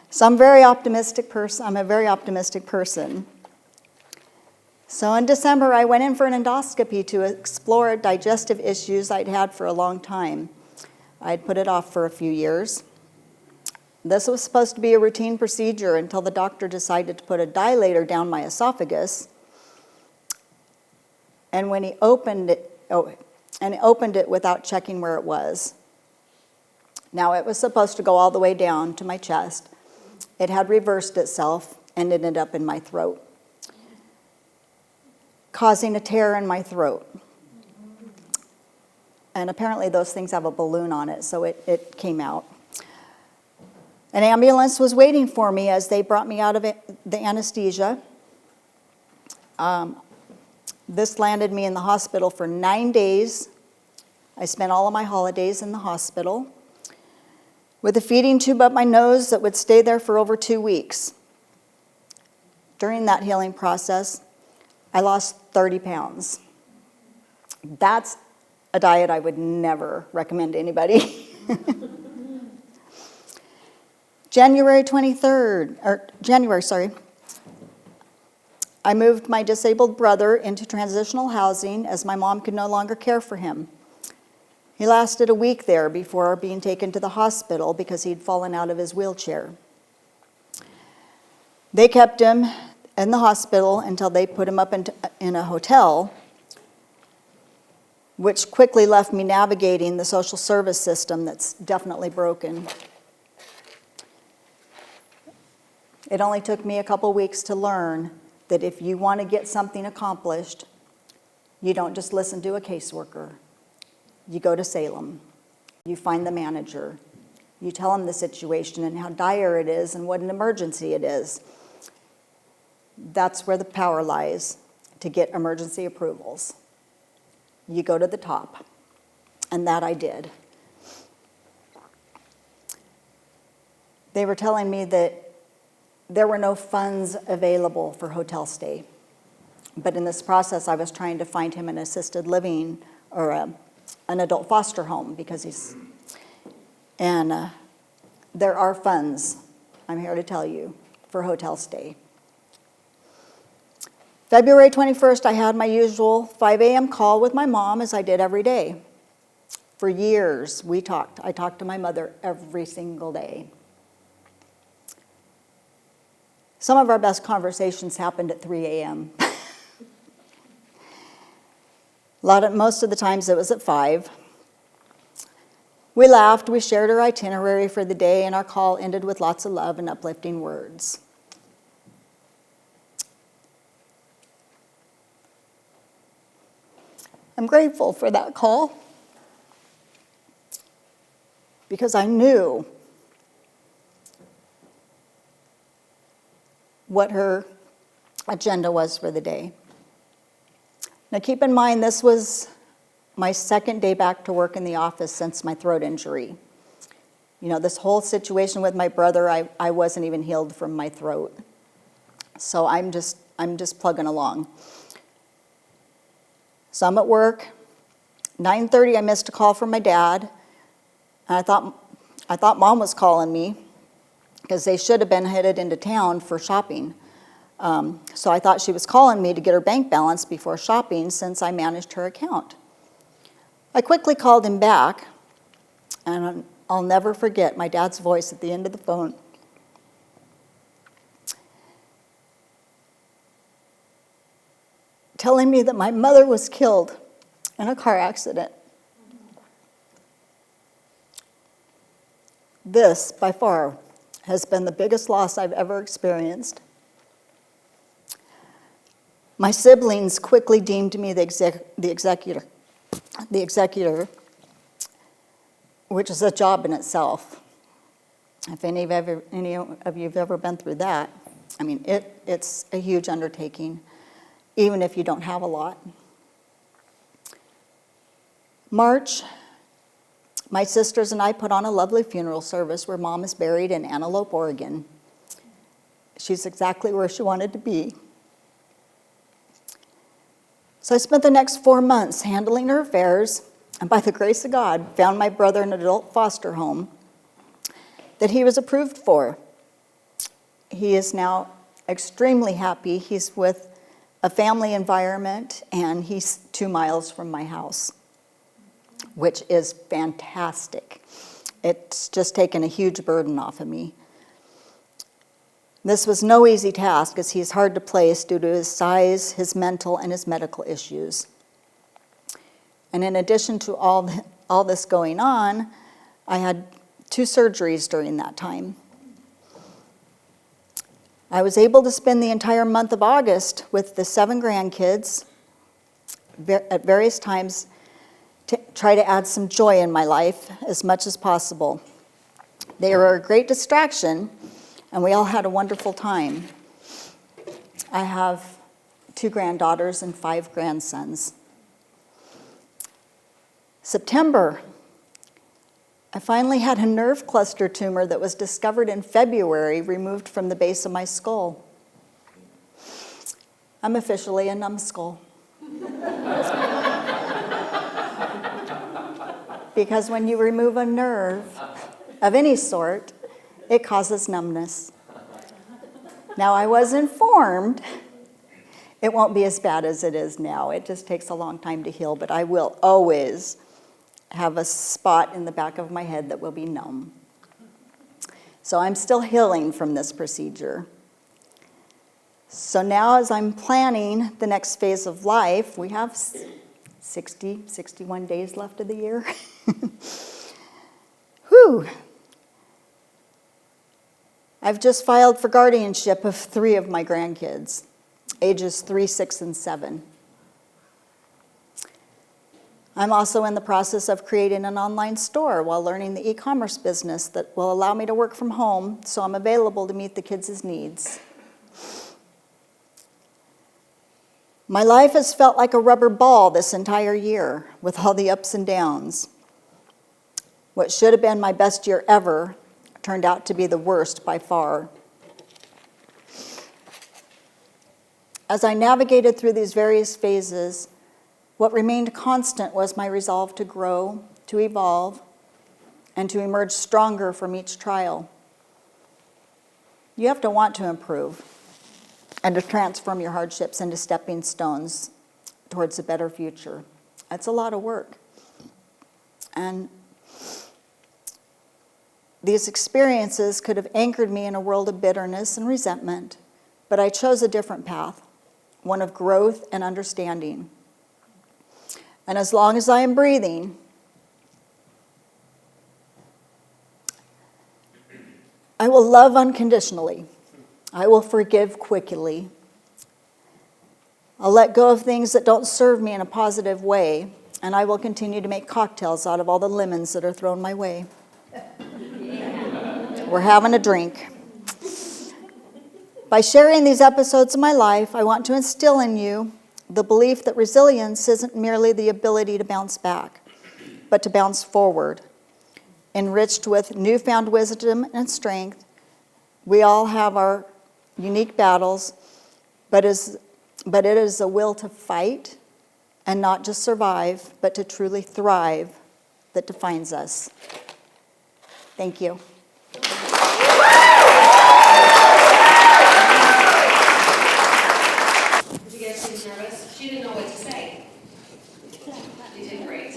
So I'm a very optimistic person. So in December, I went in for an endoscopy to explore digestive issues I'd had for a long time. I'd put it off for a few years. This was supposed to be a routine procedure until the doctor decided to put a dilator down my esophagus. And when he opened it without checking where it was. Now, it was supposed to go all the way down to my chest. It had reversed itself and ended up in my throat, causing a tear in my throat. And apparently those things have a balloon on it, so it came out. An ambulance was waiting for me as they brought me out of the anesthesia. This landed me in the hospital for 9 days. I spent all of my holidays in the hospital with a feeding tube up my nose that would stay there for over 2 weeks. During that healing process, I lost 30 pounds. That's a diet I would never recommend to anybody. January, I moved my disabled brother into transitional housing as my mom could no longer care for him. He lasted a week there before being taken to the hospital because he'd fallen out of his wheelchair. They kept him in the hospital until they put him up in a hotel, which quickly left me navigating the social service system that's definitely broken. It only took me a couple weeks to learn that if you want to get something accomplished, you don't just listen to a caseworker. You go to Salem. You find the manager. You tell them the situation and how dire it is and what an emergency it is. That's where the power lies to get emergency approvals. You go to the top. And that I did. They were telling me that there were no funds available for hotel stay. But in this process, I was trying to find him an assisted living or an adult foster home because there are funds, I'm here to tell you, for hotel stay. February 21st, I had my usual 5 a.m. call with my mom, as I did every day. For years, we talked. I talked to my mother every single day. Some of our best conversations happened at 3 a.m. Most of the times it was at 5. We laughed, we shared our itinerary for the day, and our call ended with lots of love and uplifting words. I'm grateful for that call because I knew what her agenda was for the day. Now keep in mind, this was my second day back to work in the office since my throat injury. You know, this whole situation with my brother, I wasn't even healed from my throat. So I'm just plugging along. So I'm at work. 9:30, I missed a call from my dad. And I thought Mom was calling me because they should have been headed into town for shopping. So I thought she was calling me to get her bank balance before shopping since I managed her account. I quickly called him back, and I'll never forget my dad's voice at the end of the phone. Telling me that my mother was killed in a car accident. This, by far, has been the biggest loss I've ever experienced. My siblings quickly deemed me the executor, which is a job in itself. If any of you have ever been through that, I mean, it's a huge undertaking, even if you don't have a lot. March, my sisters and I put on a lovely funeral service where Mom is buried in Antelope, Oregon. She's exactly where she wanted to be. So I spent the next 4 months handling her affairs, and by the grace of God, found my brother in an adult foster home that he was approved for. He is now extremely happy. He's with a family environment, and he's 2 miles from my house, which is fantastic. It's just taken a huge burden off of me. This was no easy task, as he's hard to place due to his size, his mental, and his medical issues. And in addition to all this going on, I had 2 surgeries during that time. I was able to spend the entire month of August with the 7 grandkids at various times to try to add some joy in my life as much as possible. They were a great distraction, and we all had a wonderful time. I have 2 granddaughters and 5 grandsons. September, I finally had a nerve cluster tumor that was discovered in February, removed from the base of my skull. I'm officially a numbskull. Because when you remove a nerve of any sort, it causes numbness. Now, I was informed it won't be as bad as it is now. It just takes a long time to heal, but I will always have a spot in the back of my head that will be numb. So I'm still healing from this procedure. So now as I'm planning the next phase of life, we have 61 days left of the year. Whew. I've just filed for guardianship of 3 of my grandkids, ages 3, 6, and 7. I'm also in the process of creating an online store while learning the e-commerce business that will allow me to work from home, so I'm available to meet the kids' needs. My life has felt like a rubber ball this entire year with all the ups and downs. What should have been my best year ever turned out to be the worst by far. As I navigated through these various phases, what remained constant was my resolve to grow, to evolve, and to emerge stronger from each trial. You have to want to improve and to transform your hardships into stepping stones towards a better future. That's a lot of work. And these experiences could have anchored me in a world of bitterness and resentment, but I chose a different path, one of growth and understanding. And as long as I am breathing, I will love unconditionally. I will forgive quickly. I'll let go of things that don't serve me in a positive way, and I will continue to make cocktails out of all the lemons that are thrown my way. We're having a drink. By sharing these episodes of my life, I want to instill in you the belief that resilience isn't merely the ability to bounce back, but to bounce forward, enriched with newfound wisdom and strength. We all have our unique battles, but it is a will to fight and not just survive, but to truly thrive that defines us. Thank you. Did you guys seem nervous? She didn't know what to say. You did great.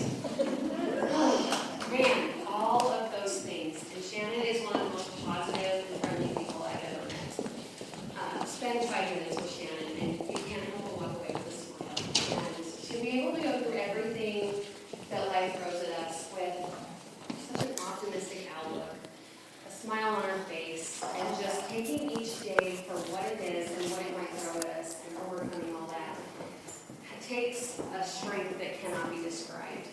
Man, all of those things. And Shannon is one of the most positive and friendly people I've ever met. Spend 5 minutes with Shannon, and you can't help but walk away with a smile. And to be able to go through everything that life throws at us with such an optimistic outlook, a smile on our face, and just taking each day for what it is and what it might throw at us and overcoming all that, it takes a strength that cannot be described.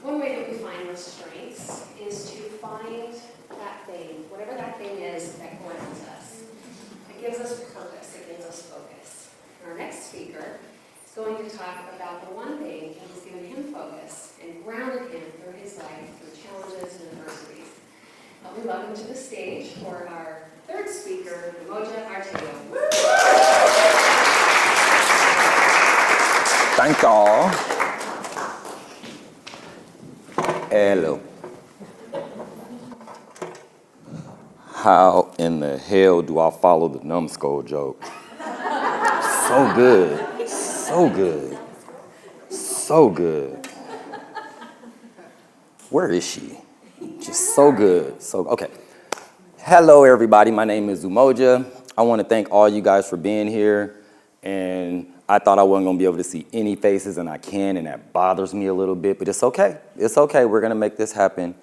One way that we find those strengths is to find that thing, whatever that thing is that grounds us. It gives us purpose, it gives us focus. Our next speaker is going to talk about the one thing that has given him focus and grounded him through his life, through challenges and adversities. We welcome to the stage for our third speaker, Moja Artego. Thank y'all. Hello. How in the hell do I follow the numbskull joke? So good. So good. So good. Where is she? Just so good. So, okay. Hello, everybody. My name is Umoja. I want to thank all you guys for being here. And I thought I wasn't going to be able to see any faces, and I can, and that bothers me a little bit, but it's okay. It's okay. We're going to make this happen.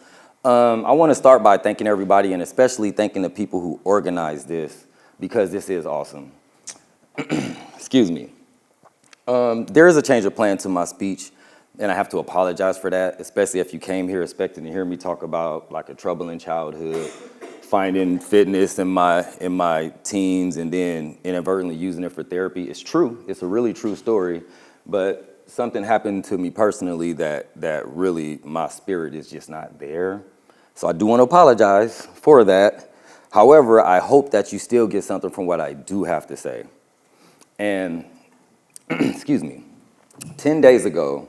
I want to start by thanking everybody and especially thanking the people who organized this because this is awesome. Excuse me. There is a change of plan to my speech, and I have to apologize for that, especially if you came here expecting to hear me talk about like a troubling childhood, finding fitness in my teens, and then inadvertently using it for therapy. It's true. It's a really true story, but something happened to me personally that really my spirit is just not there. So I do want to apologize for that. However, I hope that you still get something from what I do have to say. And excuse me, 10 days ago,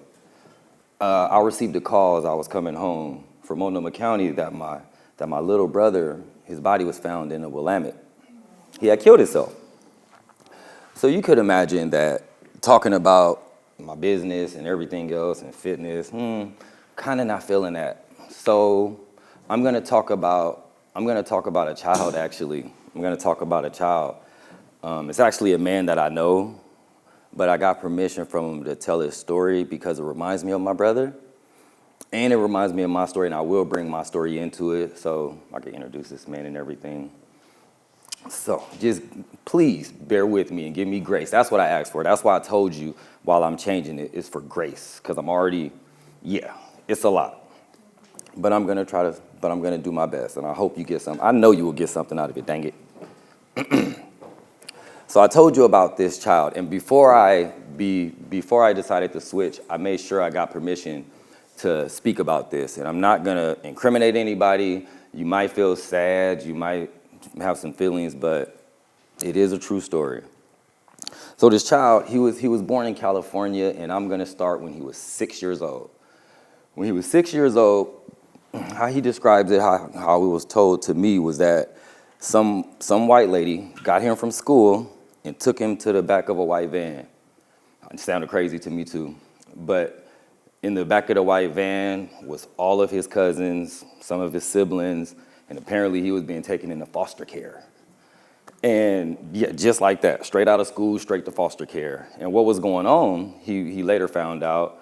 I received a call as I was coming home from Multnomah County that my little brother, his body was found in a Willamette. He had killed himself. So you could imagine that talking about my business and everything else and fitness, kind of not feeling that. So I'm gonna talk about a child actually. I'm gonna talk about a child. It's actually a man that I know, but I got permission from him to tell his story because it reminds me of my brother, and it reminds me of my story, and I will bring my story into it so I can introduce this man and everything. So just please bear with me and give me grace. That's what I asked for. That's why I told you while I'm changing it, it's for grace, because I'm already, it's a lot. But I'm gonna do my best, and I hope you get something. I know you will get something out of it, dang it. So I told you about this child, and before I decided to switch, I made sure I got permission to speak about this. And I'm not gonna incriminate anybody. You might feel sad, you might have some feelings, but it is a true story. So this child, he was born in California, and I'm gonna start when he was 6 years old. When he was 6 years old, how he describes it, how it was told to me was that some white lady got him from school and took him to the back of a white van. It sounded crazy to me too. But in the back of the white van was all of his cousins, some of his siblings, and apparently he was being taken into foster care. And yeah, just like that, straight out of school, straight to foster care. And what was going on, he later found out,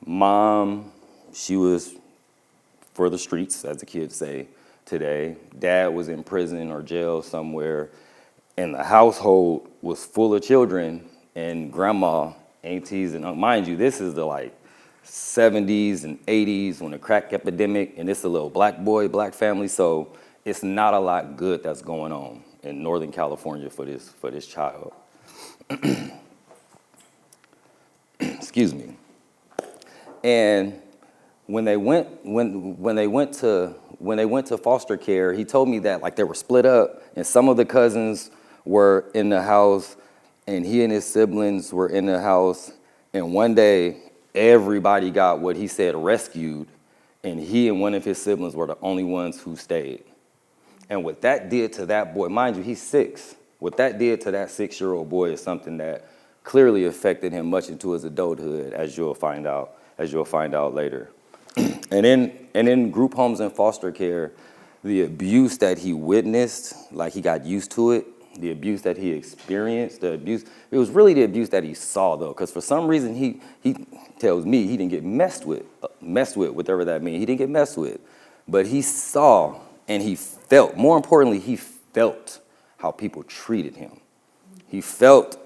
mom, she was for the streets, as the kids say today. Dad was in prison or jail somewhere. And the household was full of children, and grandma, aunties, and mind you, this is the like 70s and 80s when the crack epidemic, and it's a little black boy, black family, so it's not a lot good that's going on in Northern California for this child. Excuse me. And when they went to foster care, he told me that like they were split up, and some of the cousins were in the house, and he and his siblings were in the house, and one day everybody got what he said rescued, and he and one of his siblings were the only ones who stayed. And what that did to that boy, mind you, he's 6. What that did to that 6-year-old boy is something that clearly affected him much into his adulthood, as you'll find out later. And in group homes and foster care, the abuse that he witnessed, like he got used to it, the abuse that he experienced, it was really the abuse that he saw though, because for some reason he tells me he didn't get messed with, whatever that means. He didn't get messed with, but he saw and he felt, more importantly, he felt how people treated him. He felt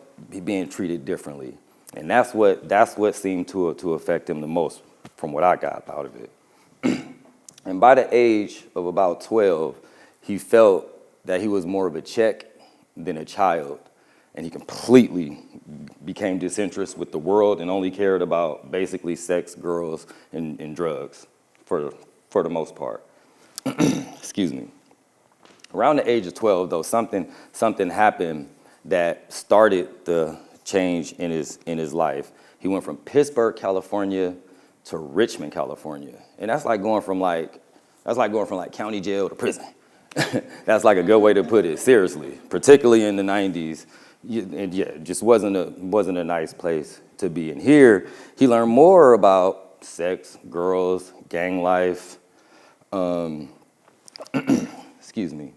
being treated differently. And that's what seemed to affect him the most from what I got out of it. And by the age of about 12, he felt that he was more of a check than a child. And he completely became disinterested with the world and only cared about basically sex, girls, and drugs for the most part. Excuse me. Around the age of 12, though, something happened that started the change in his life. He went from Pittsburgh, California to Richmond, California. And that's like going from county jail to prison. That's like a good way to put it, seriously, particularly in the 90s. It just wasn't a nice place to be. And here, he learned more about sex, girls, gang life. Excuse me.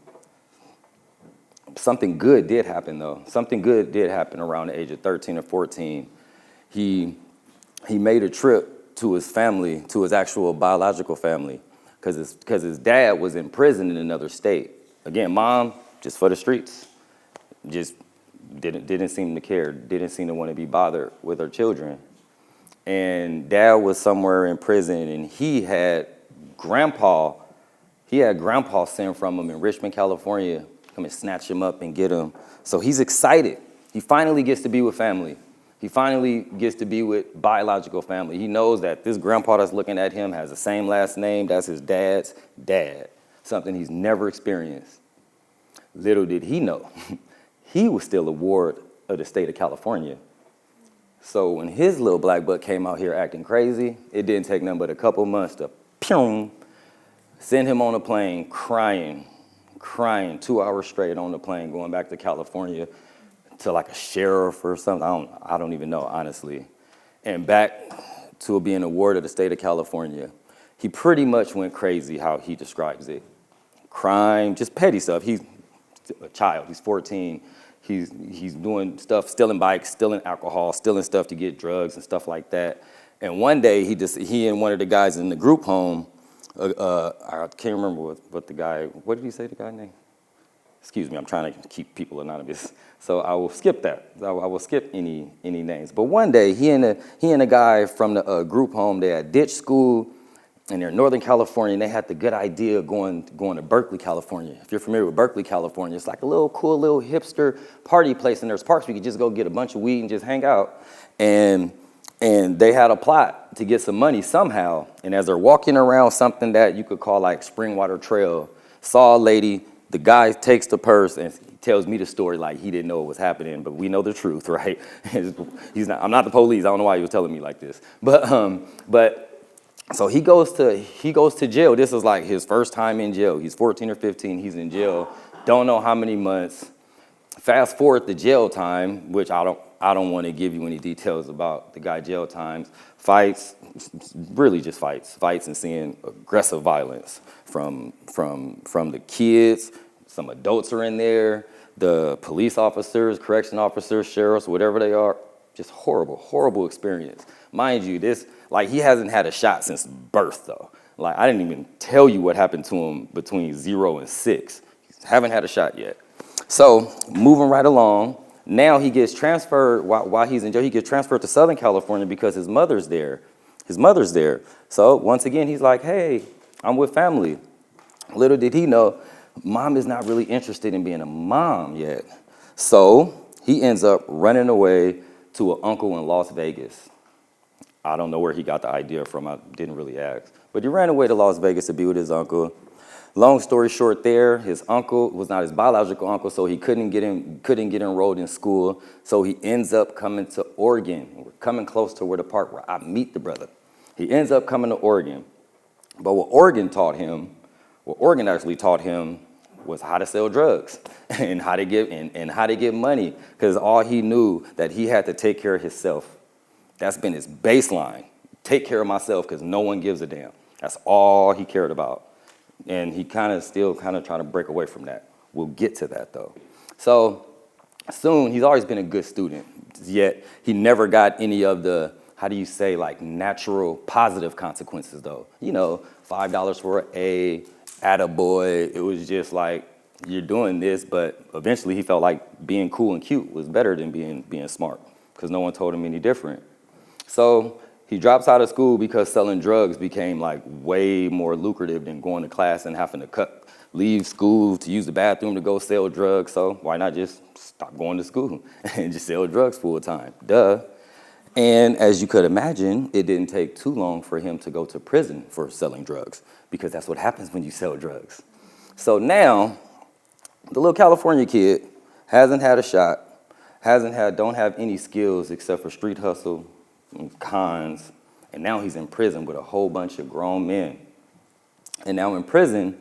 Something good did happen, though. Something good did happen around the age of 13 or 14. He made a trip to his family, to his actual biological family, because his dad was in prison in another state. Again, mom, just for the streets, just didn't seem to care, didn't seem to want to be bothered with her children. And dad was somewhere in prison, and he had grandpa sent from him in Richmond, California, come and snatch him up and get him. So he's excited. He finally gets to be with family. He finally gets to be with biological family. He knows that this grandpa that's looking at him has the same last name. That's his dad's dad, something he's never experienced. Little did he know, he was still a ward of the state of California. So when his little black butt came out here acting crazy, it didn't take nothing but a couple months to send him on a plane crying 2 hours straight on the plane, going back to California to like a sheriff or something. I don't even know, honestly. And back to being a ward of the state of California. He pretty much went crazy, how he describes it. Crime, just petty stuff. He's a child, he's 14. He's doing stuff, stealing bikes, stealing alcohol, stealing stuff to get drugs and stuff like that. And one day, he and one of the guys in the group home, I can't remember what the guy, what did he say the guy's name? Excuse me, I'm trying to keep people anonymous. So I will skip that. I will skip any names. But one day, he and a guy from the group home, they had ditched school, and they're in Northern California, and they had the good idea of going to Berkeley, California. If you're familiar with Berkeley, California, it's like a little cool little hipster party place, and there's parks where you could just go get a bunch of weed and just hang out. And they had a plot to get some money somehow. And as they're walking around something that you could call like Springwater Trail, saw a lady, the guy takes the purse and tells me the story like he didn't know what was happening, but we know the truth, right? I'm not the police. I don't know why he was telling me like this. But so he goes to jail. This is like his first time in jail. He's 14 or 15. He's in jail. Don't know how many months. Fast forward the jail time, which I don't want to give you any details about the guy jail times. Fights, really just fights and seeing aggressive violence from the kids. Some adults are in there. The police officers, correction officers, sheriffs, whatever they are. Just horrible experience. Mind you, he hasn't had a shot since birth, though. Like, I didn't even tell you what happened to him between 0 and 6. Haven't had a shot yet. So, moving right along, now he gets transferred, while he's in jail, he gets transferred to Southern California because his mother's there. So, once again, he's like, hey, I'm with family. Little did he know, mom is not really interested in being a mom yet. So, he ends up running away to an uncle in Las Vegas. I don't know where he got the idea from. I didn't really ask. But he ran away to Las Vegas to be with his uncle. Long story short there, his uncle was not his biological uncle, so he couldn't get enrolled in school. So he ends up coming to Oregon. We're coming close to where the part where I meet the brother. He ends up coming to Oregon. But what Oregon actually taught him was how to sell drugs and how to get money, because all he knew that he had to take care of himself. That's been his baseline. Take care of myself because no one gives a damn. That's all he cared about. And he still trying to break away from that. We'll get to that though. So soon, he's always been a good student, yet he never got any of the, how do you say, like natural positive consequences though. You know, $5 for an A, attaboy. It was just like, you're doing this, but eventually he felt like being cool and cute was better than being smart because no one told him any different. So he drops out of school because selling drugs became like way more lucrative than going to class and having to leave school to use the bathroom to go sell drugs. So why not just stop going to school and just sell drugs full time? Duh. And as you could imagine, it didn't take too long for him to go to prison for selling drugs, because that's what happens when you sell drugs. So now, the little California kid hasn't had a shot, don't have any skills except for street hustle, cons, and now he's in prison with a whole bunch of grown men. And now in prison,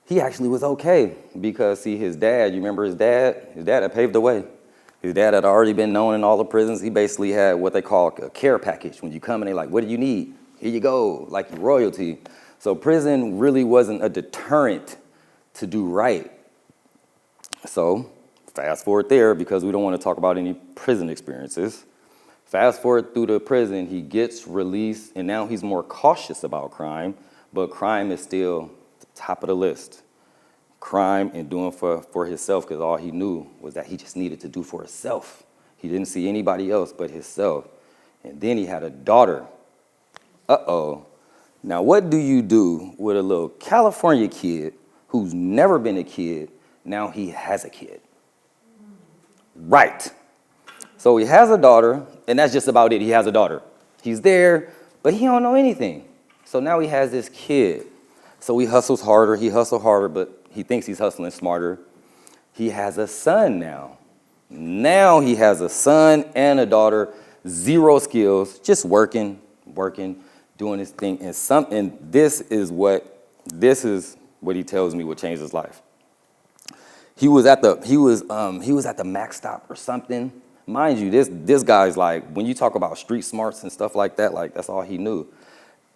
he actually was okay because, see, his dad, you remember his dad? His dad had paved the way. His dad had already been known in all the prisons. He basically had what they call a care package. When you come in, they're like, what do you need? Here you go, like royalty. So prison really wasn't a deterrent to do right. So fast forward there, because we don't want to talk about any prison experiences. Fast forward through the prison, he gets released, and now he's more cautious about crime, but crime is still the top of the list. Crime and doing for himself, because all he knew was that he just needed to do for himself. He didn't see anybody else but himself. And then he had a daughter. Uh-oh. Now, what do you do with a little California kid who's never been a kid? Now he has a kid. Right. So he has a daughter, and that's just about it. He has a daughter. He's there, but he don't know anything. So now he has this kid. So he hustles harder. He hustles harder, but he thinks he's hustling smarter. He has a son now. Now he has a son and a daughter, 0 skills, just working, doing his thing. And this is what he tells me would change his life. He was at the Mac stop or something. Mind you, this guy's like, when you talk about street smarts and stuff like that, like that's all he knew.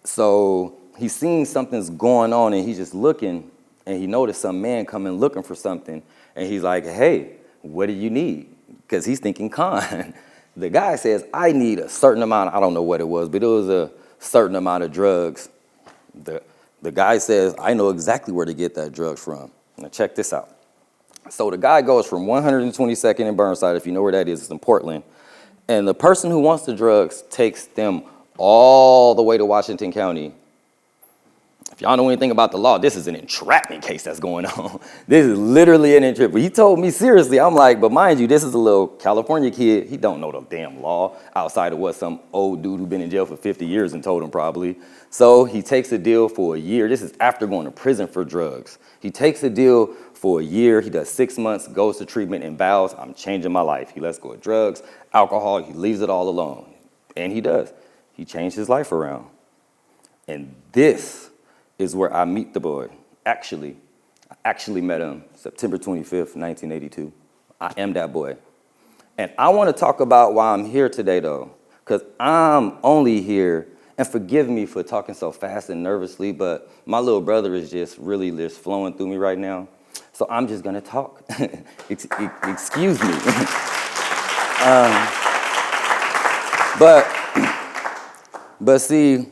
So he's seeing something's going on, and he's just looking, and he noticed some man coming looking for something, and he's like, hey, what do you need? Because he's thinking con. The guy says, I need a certain amount, I don't know what it was, but it was a certain amount of drugs. The guy says, I know exactly where to get that drugs from. Now check this out. So the guy goes from 122nd and Burnside, if you know where that is, it's in Portland. And the person who wants the drugs takes them all the way to Washington County. If y'all know anything about the law, this is an entrapment case that's going on. This is literally an entrapment. He told me seriously, I'm like, but mind you, this is a little California kid. He don't know the damn law outside of what some old dude who's been in jail for 50 years and told him probably. So he takes a deal for a year. This is after going to prison for drugs. He takes a deal for a year. He does 6 months, goes to treatment, and vows, I'm changing my life. He lets go of drugs, alcohol. He leaves it all alone. And he does. He changed his life around. And this is where I meet the boy. I actually met him September 25th, 1982. I am that boy. And I want to talk about why I'm here today, though, because I'm only here, and forgive me for talking so fast and nervously, but my little brother is just really just flowing through me right now. So I'm just going to talk. Excuse me. But see,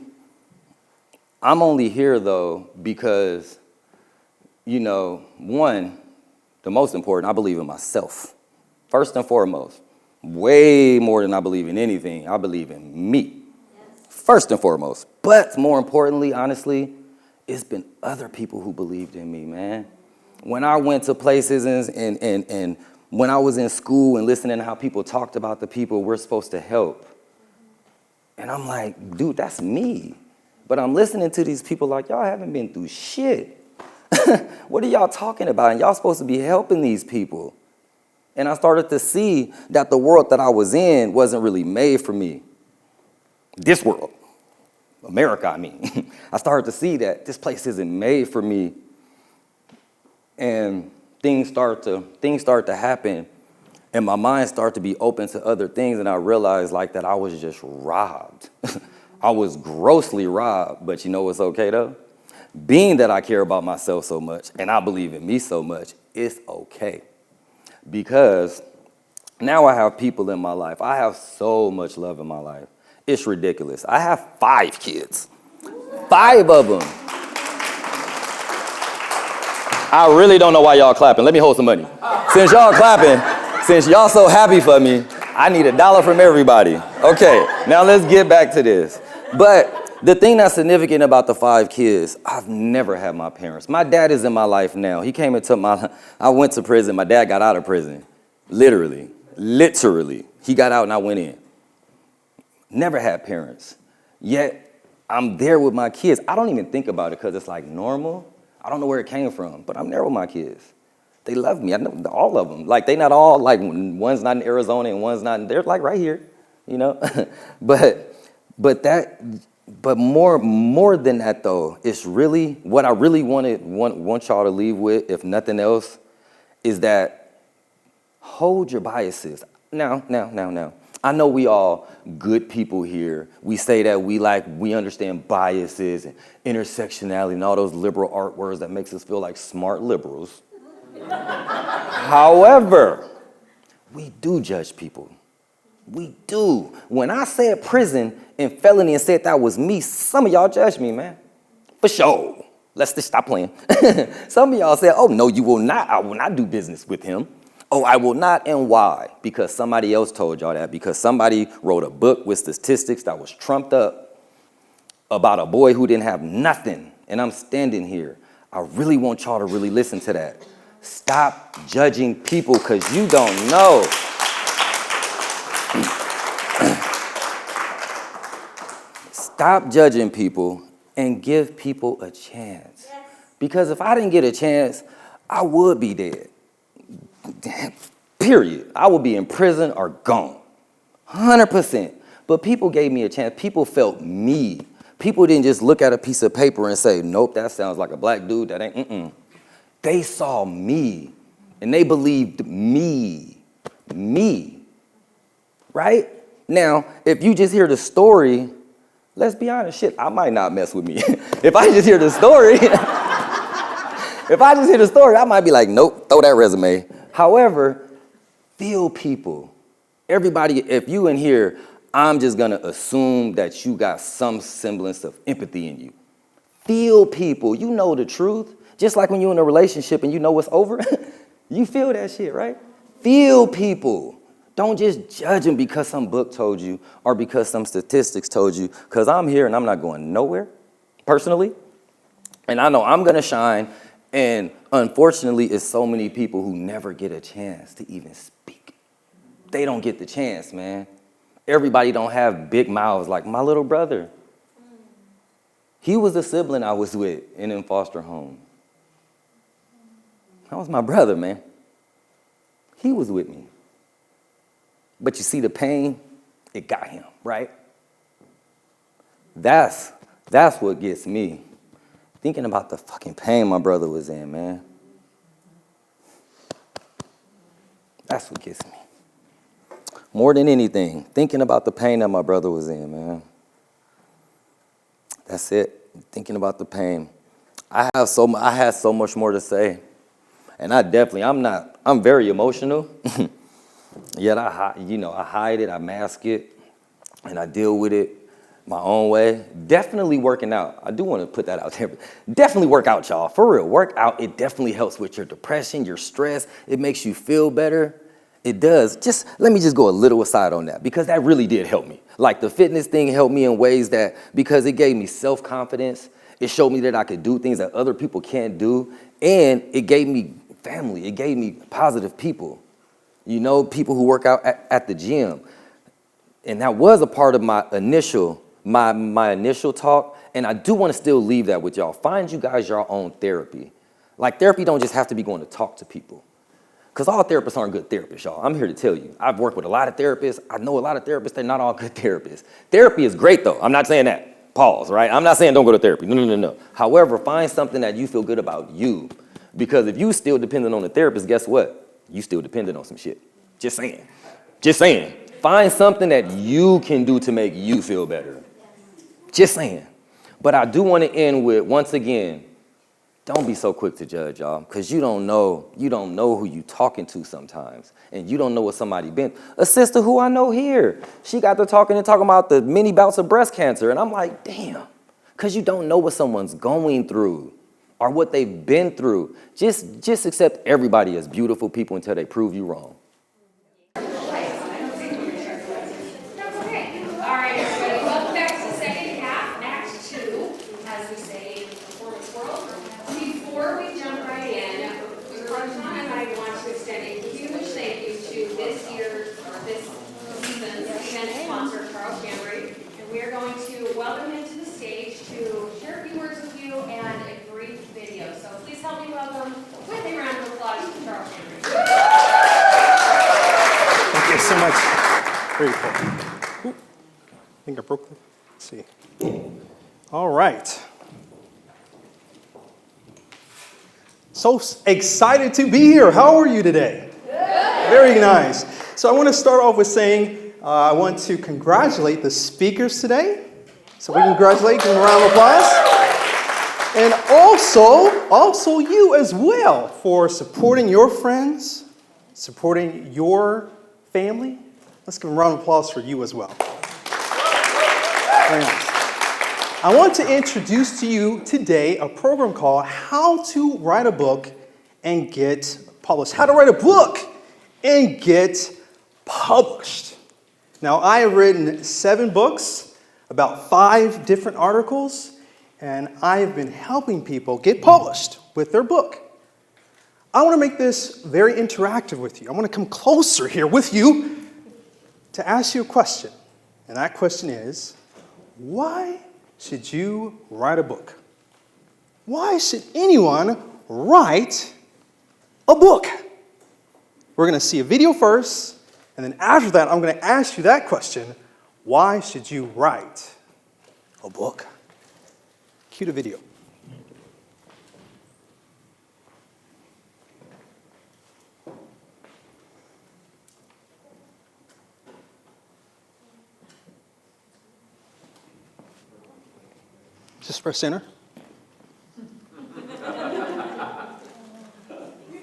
I'm only here, though, because, you know, one, the most important, I believe in myself. First and foremost, way more than I believe in anything, I believe in me. Yes. First and foremost. But more importantly, honestly, it's been other people who believed in me, man. When I went to places and when I was in school and listening to how people talked about the people we're supposed to help, and I'm like, dude, that's me. But I'm listening to these people like, y'all haven't been through shit. What are y'all talking about? And y'all supposed to be helping these people. And I started to see that the world that I was in wasn't really made for me. This world, America, I mean. I started to see that this place isn't made for me. And things start to happen, and my mind started to be open to other things, and I realized like that I was just robbed. I was grossly robbed, but you know what's okay though? Being that I care about myself so much and I believe in me so much, it's okay. Because now I have people in my life. I have so much love in my life. It's ridiculous. I have 5 kids. 5 of them. I really don't know why y'all clapping. Let me hold some money. Since y'all clapping, since y'all so happy for me, I need $1 from everybody. Okay, now let's get back to this. But the thing that's significant about the 5 kids, I've never had my parents. My dad is in my life now. He came and took I went to prison. My dad got out of prison. Literally. He got out and I went in. Never had parents. Yet I'm there with my kids. I don't even think about it because it's like normal. I don't know where it came from, but I'm there with my kids. They love me. I know all of them. Like, they not all, like, one's not in Arizona and one's not, they're like right here, you know? But more than that, though, it's really, what I really want y'all to leave with, if nothing else, is that hold your biases. Now. I know we all good people here. We say that we understand biases and intersectionality and all those liberal art words that makes us feel like smart liberals. However, we do judge people. We do. When I said prison and felony and said that was me, some of y'all judged me, man. For sure. Let's just stop playing. Some of y'all said, oh, no, you will not. I will not do business with him. Oh, I will not, and why? Because somebody else told y'all that. Because somebody wrote a book with statistics that was trumped up about a boy who didn't have nothing. And I'm standing here. I really want y'all to really listen to that. Stop judging people because you don't know. Stop judging people and give people a chance. Yes. Because if I didn't get a chance, I would be dead. Period. I would be in prison or gone. 100%. But people gave me a chance. People felt me. People didn't just look at a piece of paper and say, nope, that sounds like a black dude. That ain't, They saw me, and they believed me. Me. Right? Now, if you just hear the story, let's be honest, shit, I might not mess with me. If I just hear the story, I might be like, nope, throw that resume. However, feel people. Everybody, if you in here, I'm just gonna assume that you got some semblance of empathy in you. Feel people, you know the truth. Just like when you're in a relationship and you know it's over, you feel that shit, right? Feel people. Don't just judge them because some book told you or because some statistics told you, because I'm here and I'm not going nowhere, personally. And I know I'm gonna shine, and unfortunately, it's so many people who never get a chance to even speak. They don't get the chance, man. Everybody don't have big mouths like my little brother. He was the sibling I was with in foster home. That was my brother, man. He was with me. But you see the pain, it got him, right? That's what gets me. Thinking about the fucking pain my brother was in, man. That's what gets me. More than anything, thinking about the pain that my brother was in, man. That's it. Thinking about the pain. I had so much more to say. And I'm very emotional. Yet I hide it, I mask it, and I deal with it my own way. Definitely working out. I do want to put that out there. Definitely work out, y'all. For real, work out. It definitely helps with your depression, your stress. It makes you feel better. It does. Let me go a little aside on that, because that really did help me. Like the fitness thing helped me in ways because it gave me self-confidence. It showed me that I could do things that other people can't do. And it gave me family. It gave me positive people. You know, people who work out at the gym. And that was a part of my initial talk. And I do want to still leave that with y'all. Find you guys your own therapy. Like, therapy don't just have to be going to talk to people. Because all therapists aren't good therapists, y'all. I'm here to tell you. I've worked with a lot of therapists. I know a lot of therapists. They're not all good therapists. Therapy is great, though. I'm not saying that. Pause, right? I'm not saying don't go to therapy. No. However, find something that you feel good about you. Because if you still dependent on the therapist, guess what? You still dependent on some shit. Just saying. Find something that you can do to make you feel better. Just saying. But I do want to end with, once again, don't be so quick to judge, y'all, because you don't know who you talking to sometimes, and you don't know what somebody been. A sister who I know here, she got to talking about the many bouts of breast cancer, and I'm like, damn, because you don't know what someone's going through or what they've been through. Just accept everybody as beautiful people until they prove you wrong. So much. Very cool. Ooh, I think I broke them. Let's see. All right. So excited to be here. How are you today? Good. Very nice. So I want to start off with saying I want to congratulate the speakers today. So we congratulate, give them a round of applause. And also you as well for supporting your friends, supporting your family. Let's give a round of applause for you as well. Very nice. I want to introduce to you today a program called How to Write a Book and Get Published. How to write a book and get published. Now, I have written 7 books, about 5 different articles, and I have been helping people get published with their book. I want to make this very interactive with you. I want to come closer here with you to ask you a question. And that question is, why should you write a book? Why should anyone write a book? We're going to see a video first, and then after that, I'm going to ask you that question, why should you write a book? Cue the video. Just press enter. Have you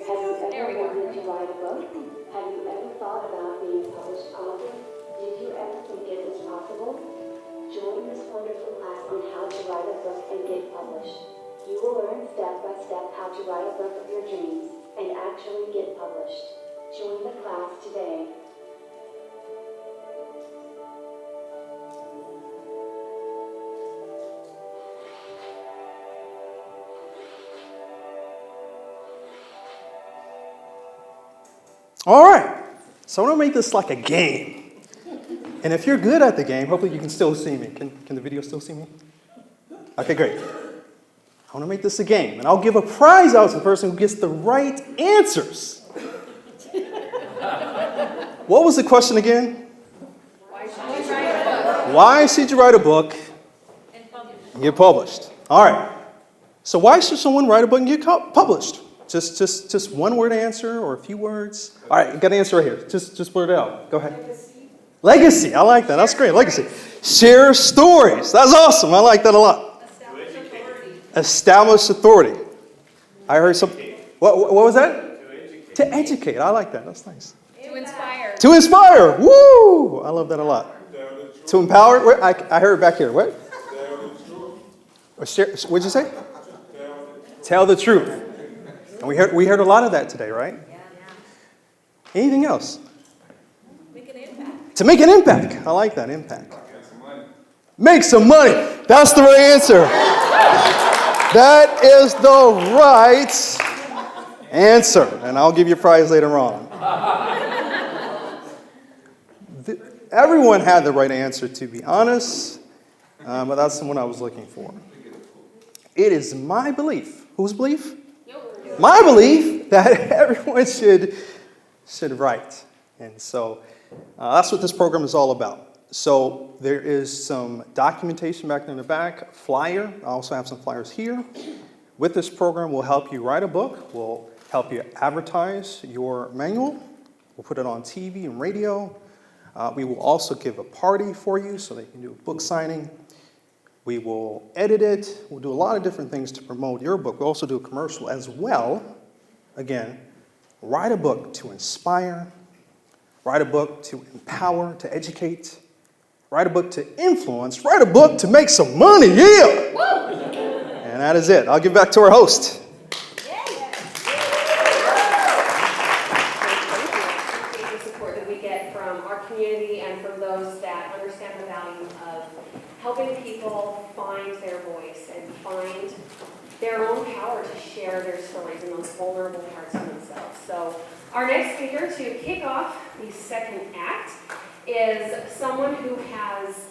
ever wanted to write a book? Have you ever thought about being a published author? Did you ever think it was possible? Join this wonderful class on how to write a book and get published. You will learn step by step how to write a book of your dreams and actually get published. Join the class today. All right, so I want to make this like a game. And if you're good at the game, hopefully you can still see me. Can the video still see me? Okay, great. I want to make this a game, and I'll give a prize out to the person who gets the right answers. What was the question again? Why should you write a book and get published? All right, so why should someone write a book and get published? Just one word answer or a few words? All right, you got an answer right here. Just blurt it out. Go ahead. Legacy. I like that. That's great. Legacy. Share stories. That's awesome. I like that a lot. Establish authority. I heard some. What was that? To educate. I like that. That's nice. To inspire. To inspire. Woo! I love that a lot. To empower. I heard it back here. What? What'd you say? Tell the truth. And we heard a lot of that today, right? Yeah. Anything else? Make an impact. To make an impact. I like that, impact. Make some money. That's the right answer. That is the right answer. And I'll give you a prize later on. Everyone had the right answer, to be honest. But that's the one I was looking for. It is my belief. Whose belief? My belief that everyone should write. And so that's what this program is all about. So there is some documentation back in the back, a flyer. I also have some flyers here. With this program, we'll help you write a book. We'll help you advertise your manual. We'll put it on TV and radio. We will also give a party for you so that you can do a book signing. We will edit it. We'll do a lot of different things to promote your book. We'll also do a commercial as well. Again, write a book to inspire. Write a book to empower, to educate. Write a book to influence. Write a book to make some money. Yeah! And that is it. I'll give it back to our host. The support that we get from our community and from those that understand the value of helping people find their voice and find their own power to share their stories and those vulnerable parts of themselves. So our next speaker to kick off the second act is someone who has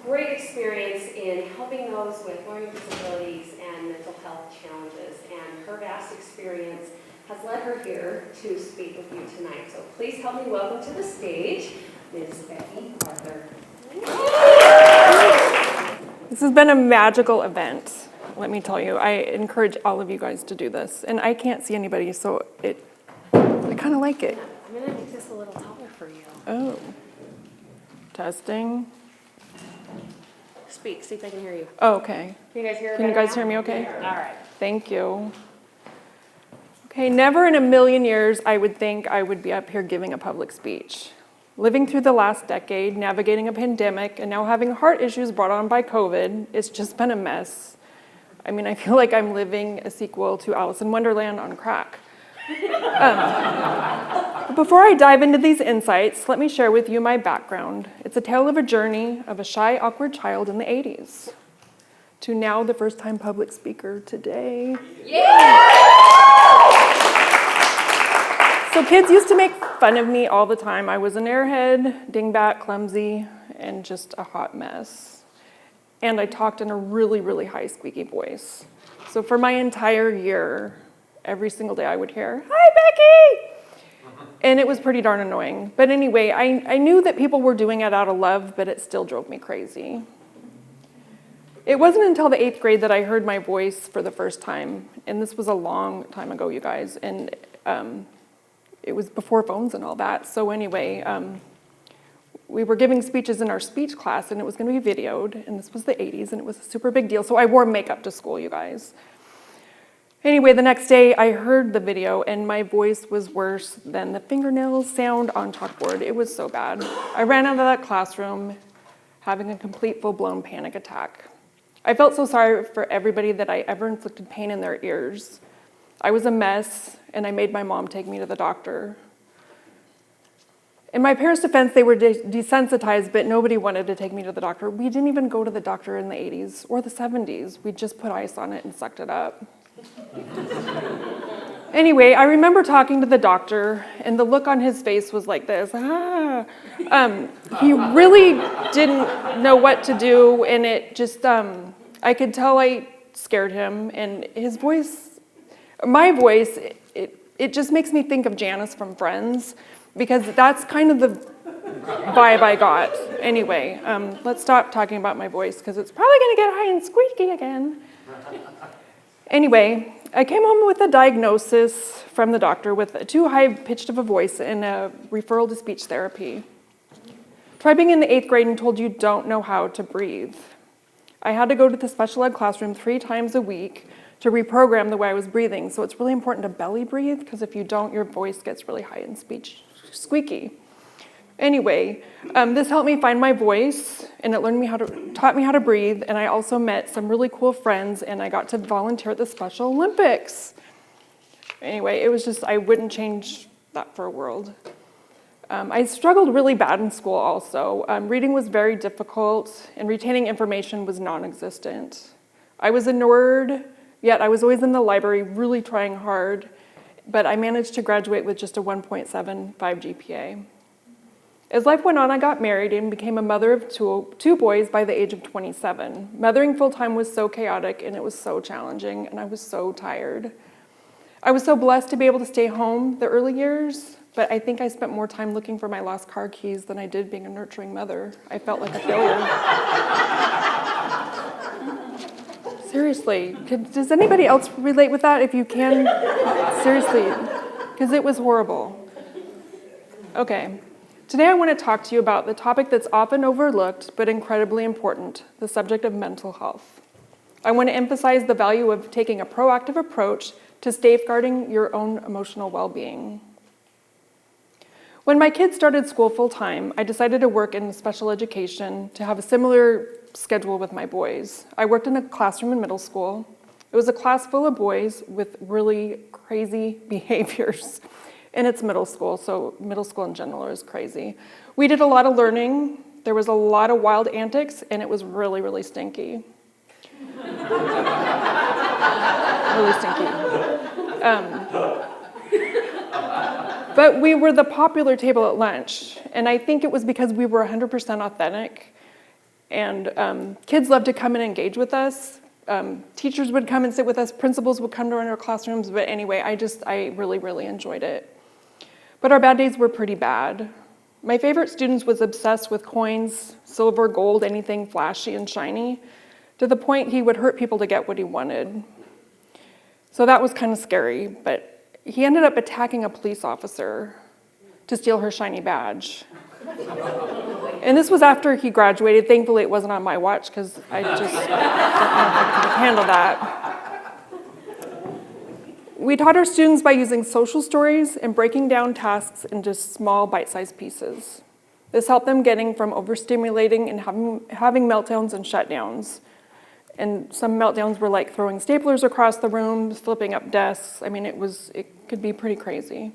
great experience in helping those with learning disabilities and mental health challenges, and her vast experience has led her here to speak with you tonight. So please help me welcome to the stage Ms. Becky Arthur. This has been a magical event, let me tell you. I encourage all of you guys to do this. And I can't see anybody, so I kind of like it. I'm going to make this a little taller for you. Oh. Testing. Speak, see if I can hear you. Oh, okay. Can you guys hear Can you better guys now? hear me okay? All right. Thank you. Okay, never in a million years I would think I would be up here giving a public speech. Living through the last decade, navigating a pandemic, and now having heart issues brought on by COVID, it's just been a mess. I mean, I feel like I'm living a sequel to Alice in Wonderland on crack. But before I dive into these insights, let me share with you my background. It's a tale of a journey of a shy, awkward child in the 80s to now the first-time public speaker today. So kids used to make fun of me all the time. I was an airhead, dingbat, clumsy, and just a hot mess. And I talked in a really, really high squeaky voice. So for my entire year, every single day I would hear, "Hi, Becky!" And it was pretty darn annoying. But anyway, I knew that people were doing it out of love, but it still drove me crazy. It wasn't until the 8th grade that I heard my voice for the first time. And this was a long time ago, you guys. And it was before phones and all that. So anyway, we were giving speeches in our speech class, and it was going to be videoed. And this was the 80s, and it was a super big deal. So I wore makeup to school, you guys. Anyway, the next day I heard the video, and my voice was worse than the fingernail sound on chalkboard. It was so bad. I ran out of that classroom having a complete full-blown panic attack. I felt so sorry for everybody that I ever inflicted pain in their ears. I was a mess, and I made my mom take me to the doctor. In my parents' defense, they were desensitized, but nobody wanted to take me to the doctor. We didn't even go to the doctor in the 80s or the 70s. We just put ice on it and sucked it up. Anyway, I remember talking to the doctor, and the look on his face was like this. He really didn't know what to do, and it just, I could tell I scared him, and his voice, my voice, it just makes me think of Janice from Friends, because that's kind of the vibe I got. Anyway, let's stop talking about my voice, because it's probably going to get high and squeaky again. Anyway, I came home with a diagnosis from the doctor with too high-pitched of a voice and a referral to speech therapy. Try being in the 8th grade and told you don't know how to breathe. I had to go to the special ed classroom 3 times a week to reprogram the way I was breathing. So it's really important to belly breathe, because if you don't, your voice gets really high and squeaky. Anyway, this helped me find my voice, and it taught me how to breathe, and I also met some really cool friends, and I got to volunteer at the Special Olympics. Anyway, it was just, I wouldn't change that for a world. I struggled really bad in school also. Reading was very difficult, and retaining information was non-existent. I was a nerd, yet I was always in the library really trying hard, but I managed to graduate with just a 1.75 GPA. As life went on, I got married and became a mother of two boys by the age of 27. Mothering full-time was so chaotic, and it was so challenging, and I was so tired. I was so blessed to be able to stay home the early years, but I think I spent more time looking for my lost car keys than I did being a nurturing mother. I felt like a failure. Seriously, does anybody else relate with that? If you can, seriously, because it was horrible. Okay. Today I want to talk to you about the topic that's often overlooked but incredibly important, the subject of mental health. I want to emphasize the value of taking a proactive approach to safeguarding your own emotional well-being. When my kids started school full-time, I decided to work in special education to have a similar schedule with my boys. I worked in a classroom in middle school. It was a class full of boys with really crazy behaviors. And it's middle school, so middle school in general is crazy. We did a lot of learning. There was a lot of wild antics, and it was really, really stinky. Really stinky. But we were the popular table at lunch, and I think it was because we were 100% authentic, and kids loved to come and engage with us. Teachers would come and sit with us, principals would come to our classrooms, but anyway, I really, really enjoyed it. But our bad days were pretty bad. My favorite student was obsessed with coins, silver, gold, anything flashy and shiny, to the point he would hurt people to get what he wanted. So that was kind of scary, but he ended up attacking a police officer to steal her shiny badge. And this was after he graduated. Thankfully, it wasn't on my watch, because I just don't know if I could handle that. We taught our students by using social stories and breaking down tasks into small bite-sized pieces. This helped them getting from overstimulating and having meltdowns and shutdowns. And some meltdowns were like throwing staplers across the room, flipping up desks. I mean, it could be pretty crazy.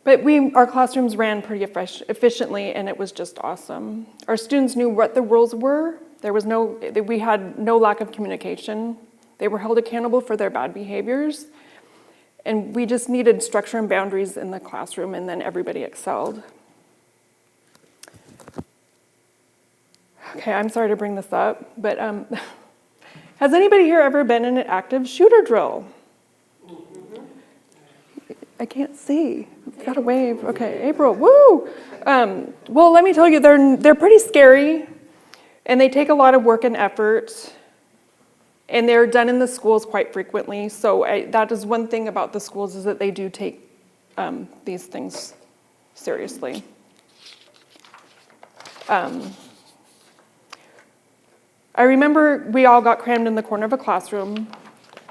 But our classrooms ran pretty efficiently, and it was just awesome. Our students knew what the rules were. We had no lack of communication. They were held accountable for their bad behaviors. And we just needed structure and boundaries in the classroom, and then everybody excelled. Okay, I'm sorry to bring this up, but has anybody here ever been in an active shooter drill? I can't see. Got a wave. Okay, April, woo! Well, let me tell you, they're pretty scary, and they take a lot of work and effort, and they're done in the schools quite frequently. So that is one thing about the schools, is that they do take these things seriously. I remember we all got crammed in the corner of a classroom,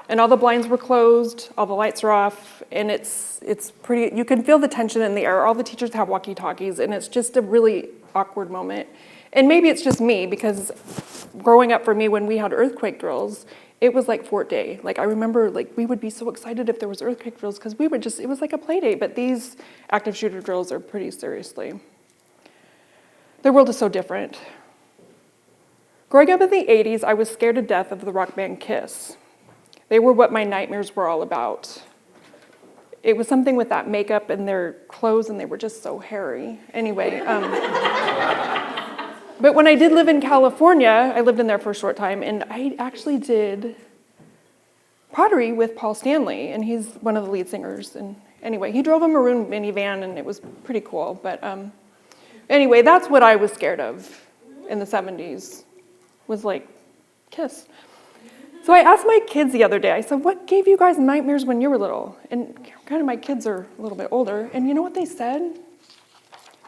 and all the blinds were closed, all the lights are off, and it's pretty, you can feel the tension in the air. All the teachers have walkie-talkies, and it's just a really awkward moment. And maybe it's just me, because growing up for me, when we had earthquake drills, it was like Fort Day. Like, I remember, like, we would be so excited if there was earthquake drills, because it was like a play day. But these active shooter drills are pretty seriously. The world is so different. Growing up in the 80s, I was scared to death of the rock band Kiss. They were what my nightmares were all about. It was something with that makeup and their clothes, and they were just so hairy. Anyway, but when I did live in California, I lived in there for a short time, and I actually did pottery with Paul Stanley, and he's one of the lead singers. And anyway, he drove a maroon minivan, and it was pretty cool. But anyway, that's what I was scared of in the 70s, was like Kiss. So I asked my kids the other day, I said, what gave you guys nightmares when you were little? And kind of my kids are a little bit older, and you know what they said?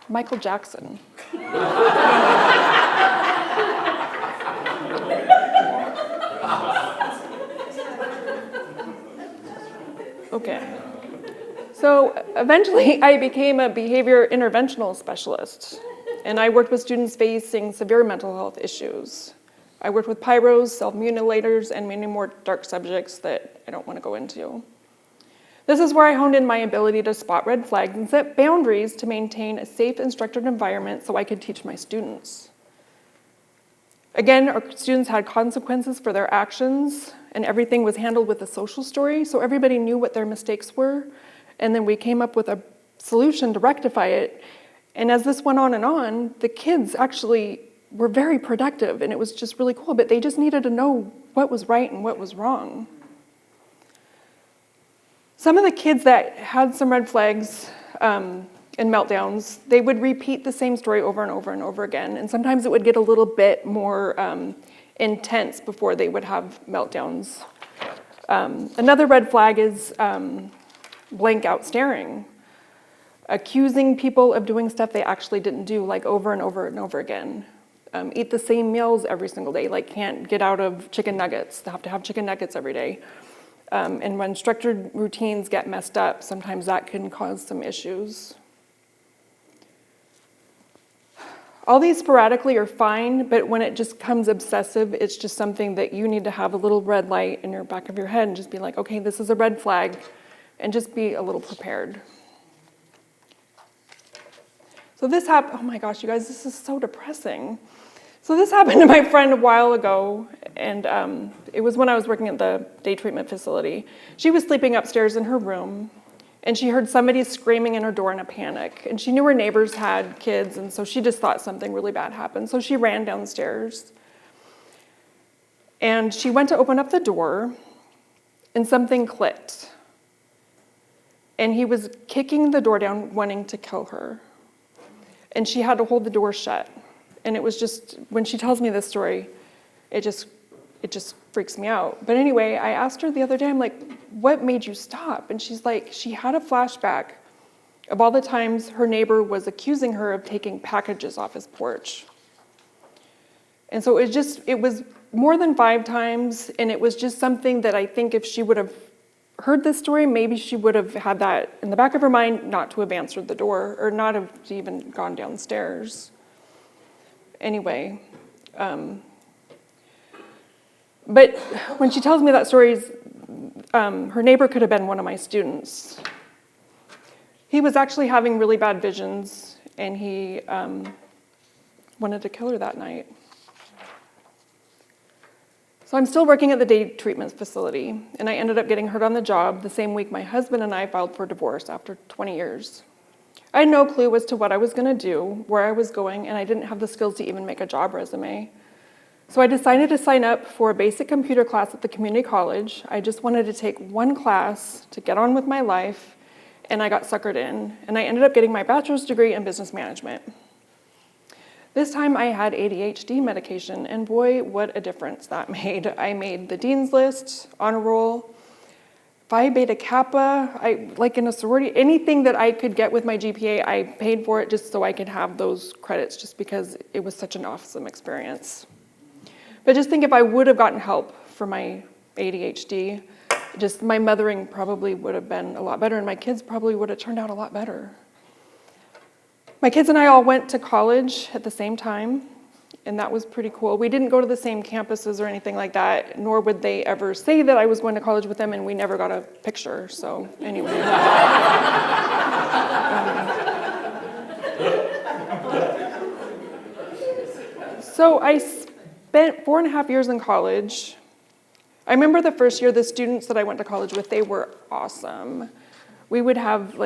Michael Jackson. Okay. So eventually I became a behavior interventional specialist, and I worked with students facing severe mental health issues. I worked with pyros, self-mutilators, and many more dark subjects that I don't want to go into. This is where I honed in my ability to spot red flags and set boundaries to maintain a safe and structured environment so I could teach my students. Again, our students had consequences for their actions, and everything was handled with a social story, so everybody knew what their mistakes were, and then we came up with a solution to rectify it. And as this went on, the kids actually were very productive, and it was just really cool, but they just needed to know what was right and what was wrong. Some of the kids that had some red flags and meltdowns, they would repeat the same story over and over and over again, and sometimes it would get a little bit more intense before they would have meltdowns. Another red flag is blank out staring, accusing people of doing stuff they actually didn't do, like over and over and over again. Eat the same meals every single day, like can't get out of chicken nuggets. They have to have chicken nuggets every day. And when structured routines get messed up, sometimes that can cause some issues. All these sporadically are fine, but when it just becomes obsessive, it's just something that you need to have a little red light in your back of your head and just be like, okay, this is a red flag, and just be a little prepared. So this happened, oh my gosh, you guys, this is so depressing. So this happened to my friend a while ago, and it was when I was working at the day treatment facility. She was sleeping upstairs in her room, and she heard somebody screaming in her door in a panic. And she knew her neighbors had kids, and so she just thought something really bad happened. So she ran downstairs, and she went to open up the door, and something clicked. And he was kicking the door down, wanting to kill her. And she had to hold the door shut. And it was just, when she tells me this story, it just freaks me out. But anyway, I asked her the other day, I'm like, what made you stop? And she's like, she had a flashback of all the times her neighbor was accusing her of taking packages off his porch. And so it was more than 5 times, and it was just something that I think if she would have heard this story, maybe she would have had that in the back of her mind not to have answered the door or not have even gone downstairs. Anyway, but when she tells me that story, her neighbor could have been one of my students. He was actually having really bad visions, and he wanted to kill her that night. So I'm still working at the day treatment facility, and I ended up getting hurt on the job the same week my husband and I filed for divorce after 20 years. I had no clue as to what I was going to do, where I was going, and I didn't have the skills to even make a job resume. So I decided to sign up for a basic computer class at the community college. I just wanted to take one class to get on with my life, and I got suckered in, and I ended up getting my bachelor's degree in business management. This time I had ADHD medication, and boy, what a difference that made. I made the dean's list, honor roll, Phi Beta Kappa, like in a sorority, anything that I could get with my GPA, I paid for it just so I could have those credits, just because it was such an awesome experience. But just think if I would have gotten help for my ADHD, just my mothering probably would have been a lot better, and my kids probably would have turned out a lot better. My kids and I all went to college at the same time, and that was pretty cool. We didn't go to the same campuses or anything like that, nor would they ever say that I was going to college with them, and we never got a picture, so anyway. So I spent 4.5 years in college. I remember the first year, the students that I went to college with, they were awesome. We would have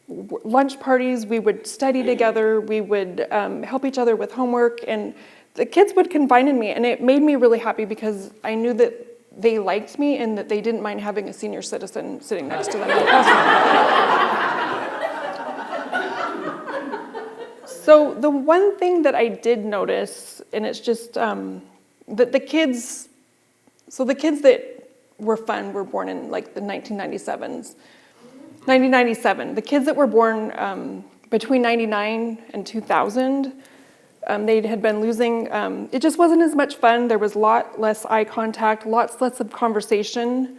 lunch parties, we would study together, we would help each other with homework, and the kids would confide in me, and it made me really happy because I knew that they liked me and that they didn't mind having a senior citizen sitting next to them in the classroom. So the one thing that I did notice, and it's just that the kids that were fun were born in like the 1997. The kids that were born between 99 and 2000, they had been losing, it just wasn't as much fun. There was a lot less eye contact, lots less of conversation,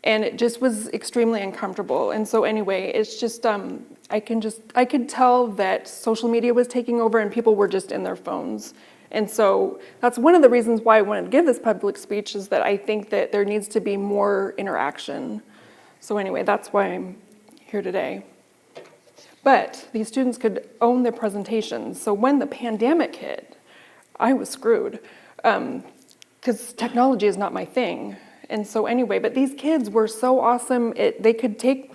and it just was extremely uncomfortable. And so anyway, it's just, I could tell that social media was taking over and people were just in their phones. And so that's one of the reasons why I wanted to give this public speech, is that I think that there needs to be more interaction. So anyway, that's why I'm here today. But these students could own their presentations. So when the pandemic hit, I was screwed because technology is not my thing. And so anyway, but these kids were so awesome. They could take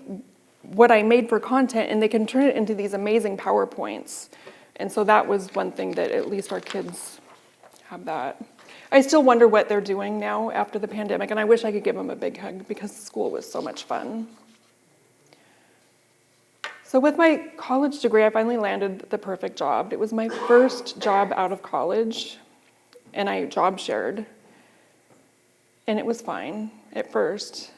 what I made for content and they can turn it into these amazing PowerPoints. And so that was one thing that at least our kids have that. I still wonder what they're doing now after the pandemic, and I wish I could give them a big hug because school was so much fun. So with my college degree, I finally landed the perfect job. It was my first job out of college, and I job shared. And it was fine at first.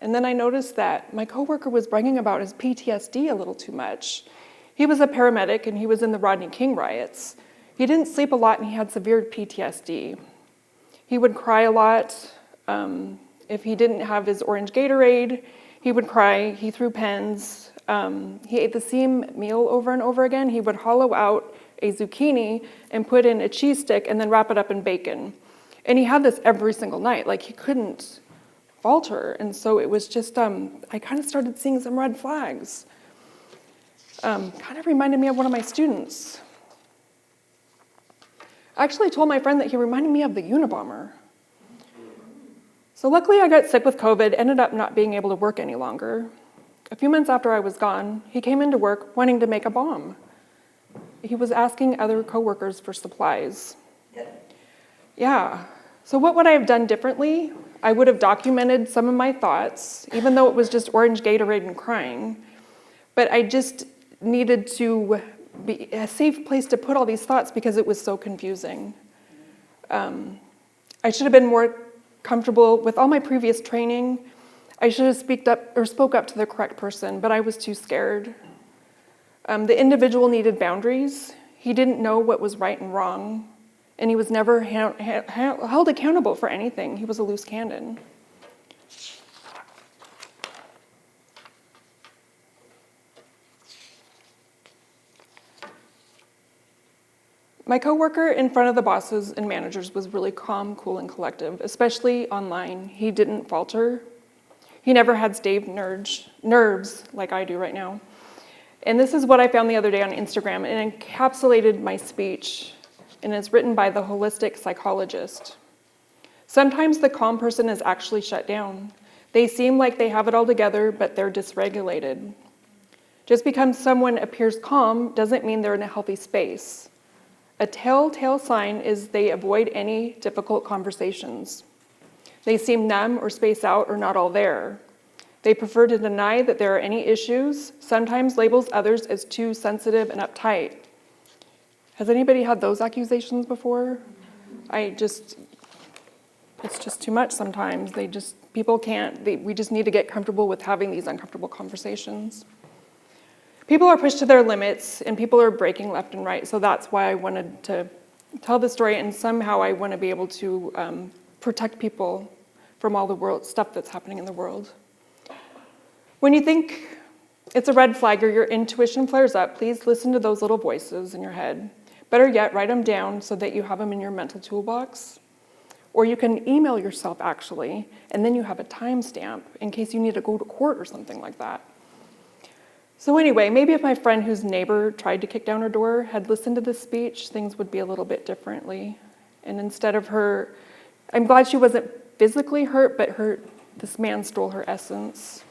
And then I noticed that my coworker was bragging about his PTSD a little too much. He was a paramedic, and he was in the Rodney King riots. He didn't sleep a lot, and he had severe PTSD. He would cry a lot. If he didn't have his orange Gatorade, he would cry. He threw pens. He ate the same meal over and over again. He would hollow out a zucchini and put in a cheese stick and then wrap it up in bacon. And he had this every single night. Like, he couldn't falter. And so it was just, I kind of started seeing some red flags. Kind of reminded me of one of my students. I actually told my friend that he reminded me of the Unabomber. So luckily I got sick with COVID, ended up not being able to work any longer. A few months after I was gone, he came into work wanting to make a bomb. He was asking other coworkers for supplies. Yeah. So what would I have done differently? I would have documented some of my thoughts, even though it was just orange Gatorade and crying. But I just needed to be a safe place to put all these thoughts because it was so confusing. I should have been more comfortable with all my previous training. I should have spoke up to the correct person, but I was too scared. The individual needed boundaries. He didn't know what was right and wrong, and he was never held accountable for anything. He was a loose cannon. My coworker in front of the bosses and managers was really calm, cool, and collective, especially online. He didn't falter. He never had staved nerves like I do right now. And this is what I found the other day on Instagram. It encapsulated my speech, and it's written by the holistic psychologist. Sometimes the calm person is actually shut down. They seem like they have it all together, but they're dysregulated. Just because someone appears calm doesn't mean they're in a healthy space. A telltale sign is they avoid any difficult conversations. They seem numb or space out or not all there. They prefer to deny that there are any issues, sometimes labels others as too sensitive and uptight. Has anybody had those accusations before? It's just too much sometimes. We just need to get comfortable with having these uncomfortable conversations. People are pushed to their limits and people are breaking left and right. So that's why I wanted to tell the story, and somehow I want to be able to protect people from all the stuff that's happening in the world. When you think it's a red flag or your intuition flares up, please listen to those little voices in your head. Better yet, write them down so that you have them in your mental toolbox. Or you can email yourself actually, and then you have a timestamp in case you need to go to court or something like that. So anyway, maybe if my friend whose neighbor tried to kick down her door had listened to this speech, things would be a little bit differently. And instead of her, I'm glad she wasn't physically hurt, but this man stole her essence.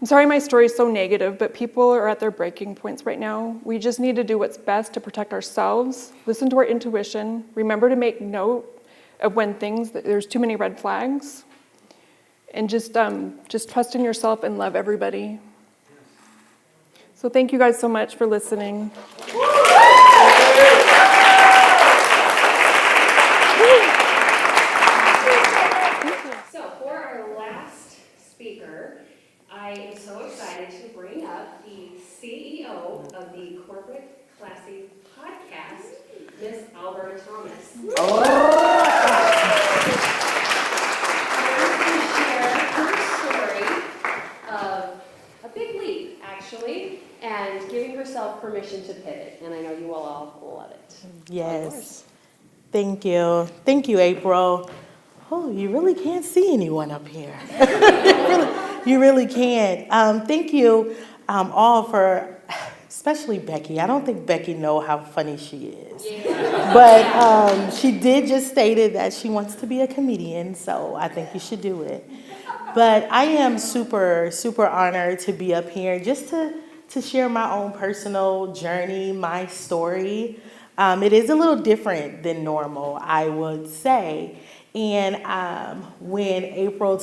I'm sorry my story is so negative, but people are at their breaking points right now. We just need to do what's best to protect ourselves, listen to our intuition, remember to make note of when there's too many red flags, and just trust in yourself and love everybody. So thank you guys so much for listening. So for our last speaker, I am so excited to bring up the CEO of the Corporate Classy podcast, Miss Alberta Thomas. And giving herself permission to pivot, and I know you all love it. Yes. Thank you. Thank you, April. Oh, you really can't see anyone up here. You really can't. Thank you all for, especially Becky. I don't think Becky knows how funny she is. Yeah. But she did just stated that she wants to be a comedian, so I think you should do it. But I am super, super honored to be up here just to share my own personal journey, my story. It is a little different than normal, I would say. And when April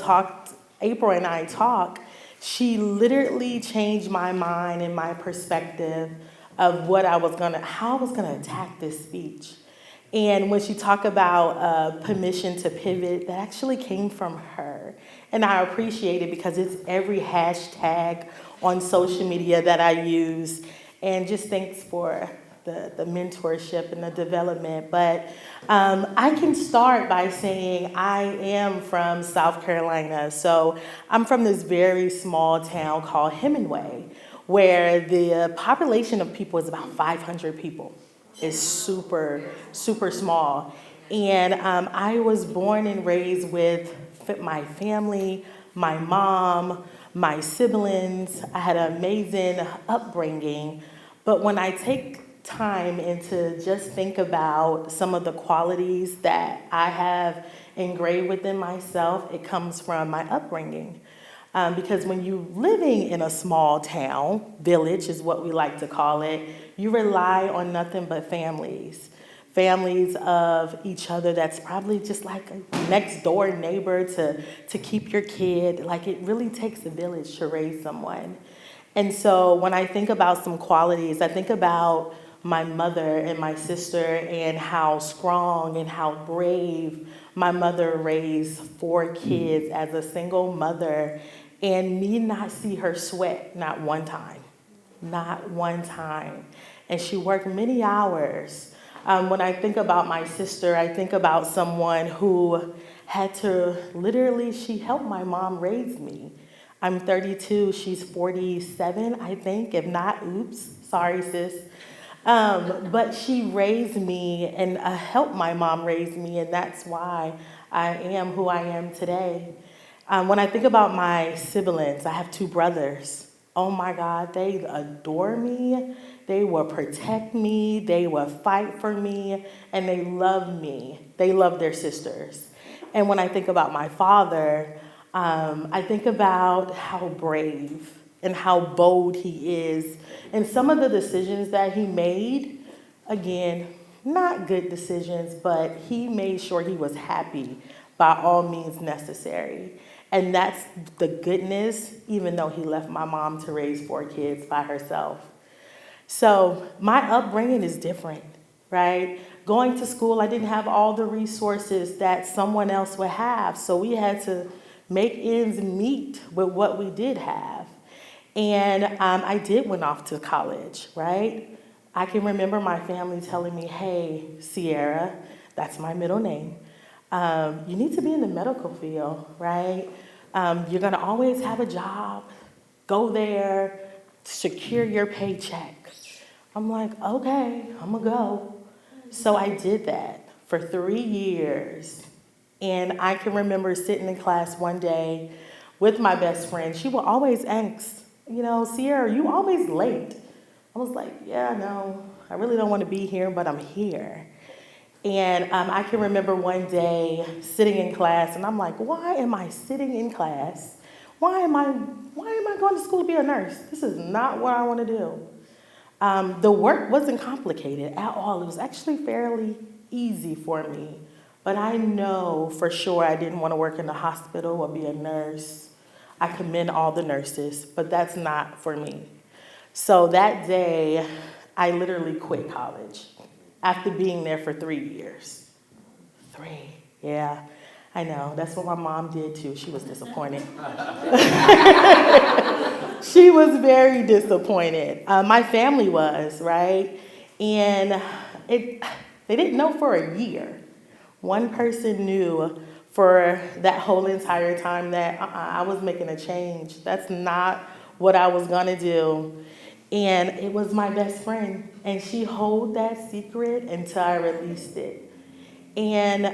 and I talked, she literally changed my mind and my perspective of how I was gonna attack this speech. And when she talked about permission to pivot, that actually came from her. And I appreciate it because it's every hashtag on social media that I use. And just thanks for the mentorship and the development. But I can start by saying I am from South Carolina. So I'm from this very small town called Hemingway, where the population of people is about 500 people. It's super, super small. And I was born and raised with my family, my mom, my siblings. I had an amazing upbringing. But when I take time and to just think about some of the qualities that I have engraved within myself, it comes from my upbringing. Because when you're living in a small town, village is what we like to call it, you rely on nothing but families of each other that's probably just like a next door neighbor to keep your kid. Like, it really takes a village to raise someone. And so when I think about some qualities, I think about my mother and my sister and how strong and how brave my mother raised 4 kids as a single mother, and me not see her sweat, not one time. And she worked many hours. When I think about my sister, I think about someone who had to she helped my mom raise me. I'm 32, she's 47, I think. If not, oops, sorry, sis. But she raised me and helped my mom raise me, and that's why I am who I am today. When I think about my siblings, I have two brothers. Oh my God, they adore me. They will protect me. They will fight for me, and they love me. They love their sisters. And when I think about my father, I think about how brave and how bold he is, and some of the decisions that he made. Again, not good decisions, but he made sure he was happy by all means necessary. And that's the goodness, even though he left my mom to raise 4 kids by herself. So my upbringing is different, right? Going to school, I didn't have all the resources that someone else would have. So we had to make ends meet with what we did have. And I did went off to college, right? I can remember my family telling me, hey, Sierra, that's my middle name, you need to be in the medical field, right? You're gonna always have a job, go there, secure your paycheck. I'm like, okay, I'm gonna go. So I did that for 3 years. And I can remember sitting in class one day with my best friend. She would always ask, Sierra, you always late. I was like, yeah, no, I really don't want to be here, but I'm here. And I can remember one day sitting in class, and I'm like, why am I sitting in class? Why am I going to school to be a nurse? This is not what I want to do. The work wasn't complicated at all. It was actually fairly easy for me. But I know for sure I didn't want to work in the hospital or be a nurse. I commend all the nurses, but that's not for me. So that day, I literally quit college after being there for 3 years. 3, yeah, I know. That's what my mom did too. She was disappointed. She was very disappointed. My family was, right? And they didn't know for a year. One person knew for that whole entire time that I was making a change. That's not what I was gonna do. And it was my best friend, and she held that secret until I released it. And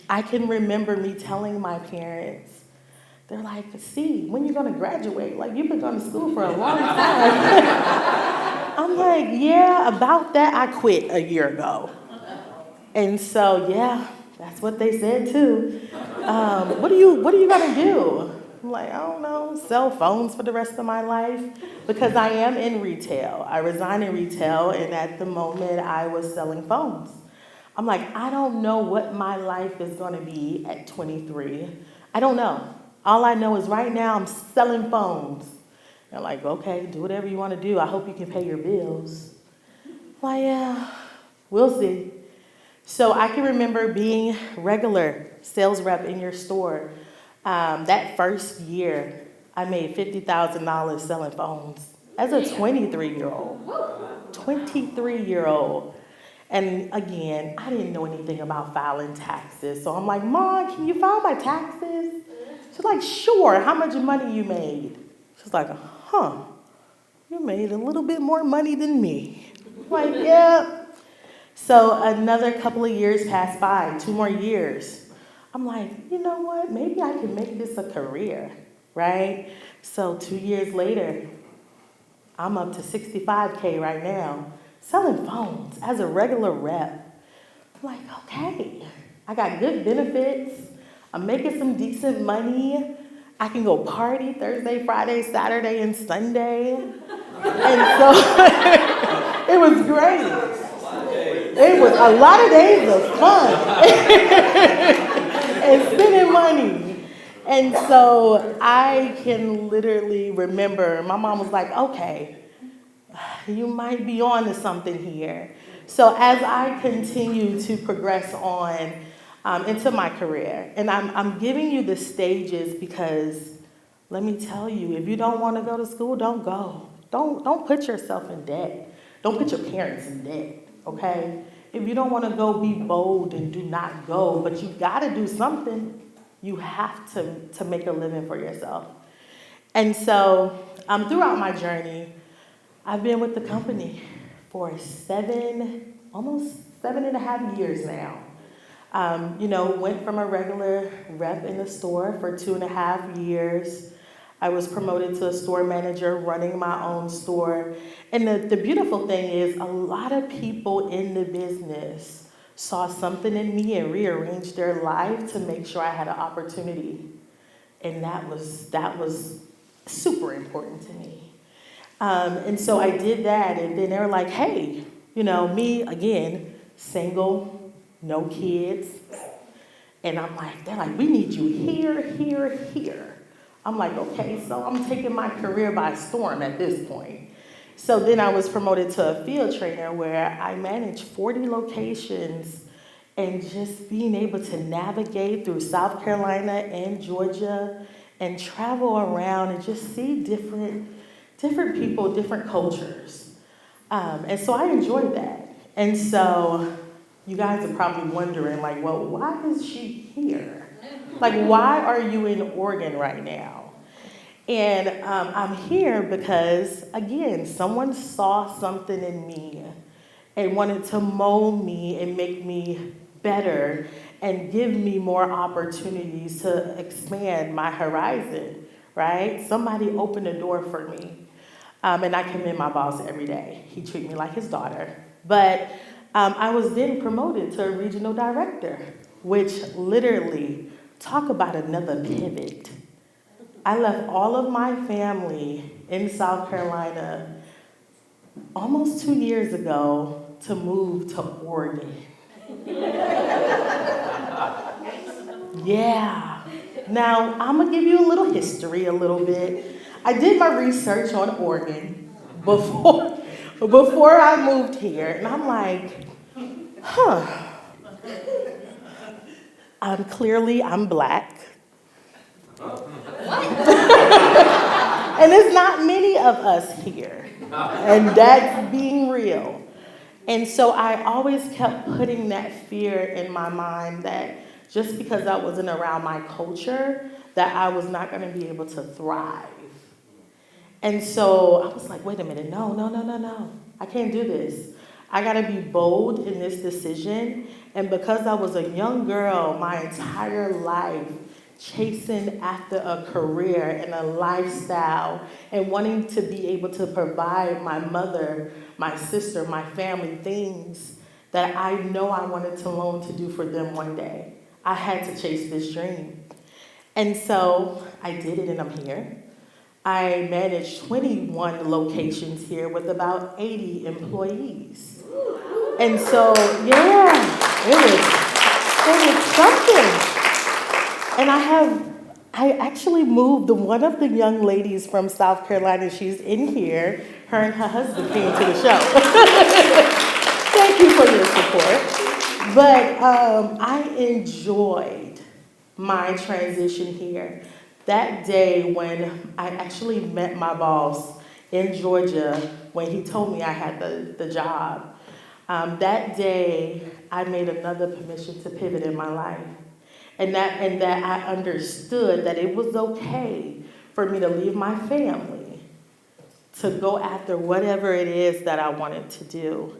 I can remember me telling my parents, they're like, see, when you gonna graduate? Like, you've been going to school for a long time. I'm like, yeah, about that, I quit a year ago. And so, yeah, that's what they said too. What are you gonna do? I'm like, I don't know, sell phones for the rest of my life, because I am in retail. I resigned in retail, and at the moment I was selling phones. I'm like, I don't know what my life is gonna be at 23. I don't know. All I know is right now I'm selling phones. They're like, okay, do whatever you wanna do. I hope you can pay your bills. Well, yeah, we'll see. So I can remember being regular sales rep in your store. That first year, I made $50,000 selling phones as a 23-year-old. 23-year-old. And again, I didn't know anything about filing taxes. So I'm like, Mom, can you file my taxes? She's like, sure. How much money you made? She's like, you made a little bit more money than me. I'm like, yeah. So another couple of years passed by, 2 more years. I'm like, you know what? Maybe I can make this a career, right? So 2 years later, I'm up to $65K right now, selling phones as a regular rep. I'm like, okay, I got good benefits. I'm making some decent money. I can go party Thursday, Friday, Saturday, and Sunday. And so it was great. It was a lot of days of fun and spending money. And so I can literally remember my mom was like, okay, you might be on to something here. So as I continue to progress on into my career, and I'm giving you the stages because let me tell you, if you don't want to go to school, don't go. Don't put yourself in debt. Don't put your parents in debt, okay? If you don't want to go, be bold and do not go, but you got to do something. You have to make a living for yourself. And so throughout my journey, I've been with the company for almost 7.5 years now. Went from a regular rep in the store for 2.5 years. I was promoted to a store manager running my own store. And the beautiful thing is a lot of people in the business saw something in me and rearranged their life to make sure I had an opportunity. And that was super important to me. And so I did that, and then they were like, hey, me, again, single, no kids. And they're like, we need you here, here, here. I'm like, okay, so I'm taking my career by storm at this point. So then I was promoted to a field trainer where I managed 40 locations, and just being able to navigate through South Carolina and Georgia and travel around and just see different people, different cultures. And so I enjoyed that. And so you guys are probably wondering, well, why is she here? Why are you in Oregon right now? And I'm here because, again, someone saw something in me and wanted to mold me and make me better and give me more opportunities to expand my horizon, right? Somebody opened a door for me. And I commend my boss every day. He treats me like his daughter. But I was then promoted to a regional director, which literally, talk about another pivot. I left all of my family in South Carolina almost 2 years ago to move to Oregon. Yeah. Now, I'm going to give you a little history a little bit. I did my research on Oregon before I moved here, and I'm like, I'm Black. And there's not many of us here, and that's being real. And so I always kept putting that fear in my mind that just because I wasn't around my culture, that I was not going to be able to thrive. And so I was like, wait a minute, no. I can't do this. I got to be bold in this decision. And because I was a young girl my entire life, chasing after a career and a lifestyle and wanting to be able to provide my mother, my sister, my family things that I know I wanted to learn to do for them one day. I had to chase this dream. And so I did it, and I'm here. I managed 21 locations here with about 80 employees. And so, yeah, it was something. And I actually moved one of the young ladies from South Carolina. She's in here. Her and her husband came to the show. Thank you for your support. But I enjoyed my transition here. That day when I actually met my boss in Georgia, when he told me I had the job, that day I made another permission to pivot in my life. And that I understood that it was okay for me to leave my family to go after whatever it is that I wanted to do.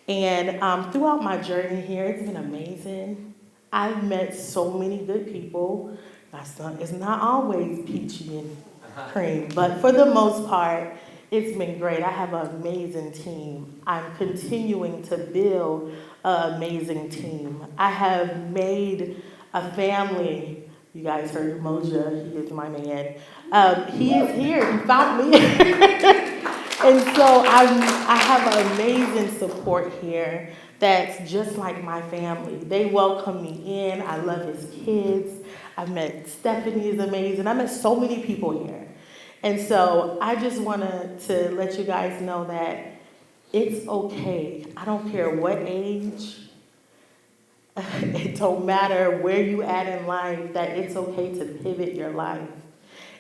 And throughout my journey here, it's been amazing. I've met so many good people. It's not always peachy and cream, but for the most part, it's been great. I have an amazing team. I'm continuing to build an amazing team. I have made a family. You guys heard Moja, he is my man. He is here, he found me. And so I have an amazing support here that's just like my family. They welcome me in, I love his kids. I've met Stephanie is amazing. I met so many people here. And so I just wanted to let you guys know that it's okay. I don't care what age, it don't matter where you at in life, that it's okay to pivot your life.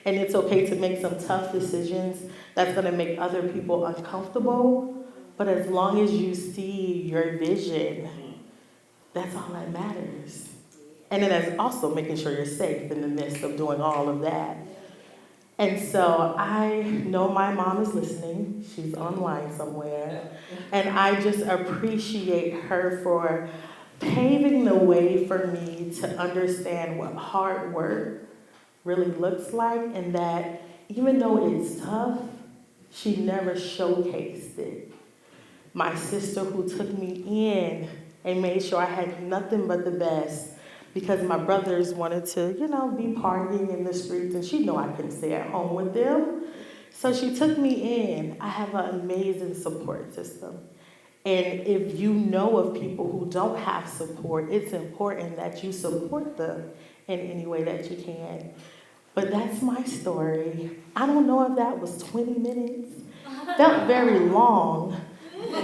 And it's okay to make some tough decisions that's gonna make other people uncomfortable, but as long as you see your vision, that's all that matters. And then that's also making sure you're safe in the midst of doing all of that. And so I know my mom is listening. She's online somewhere. And I just appreciate her for paving the way for me to understand what hard work really looks like, and that even though it's tough, she never showcased it. My sister, who took me in and made sure I had nothing but the best, because my brothers wanted to, be partying in the streets, and she knew I couldn't stay at home with them. So she took me in. I have an amazing support system. And if you know of people who don't have support, it's important that you support them in any way that you can. But that's my story. I don't know if that was 20 minutes. Felt very long,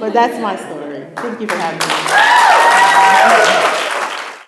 but that's my story. Thank you for having me.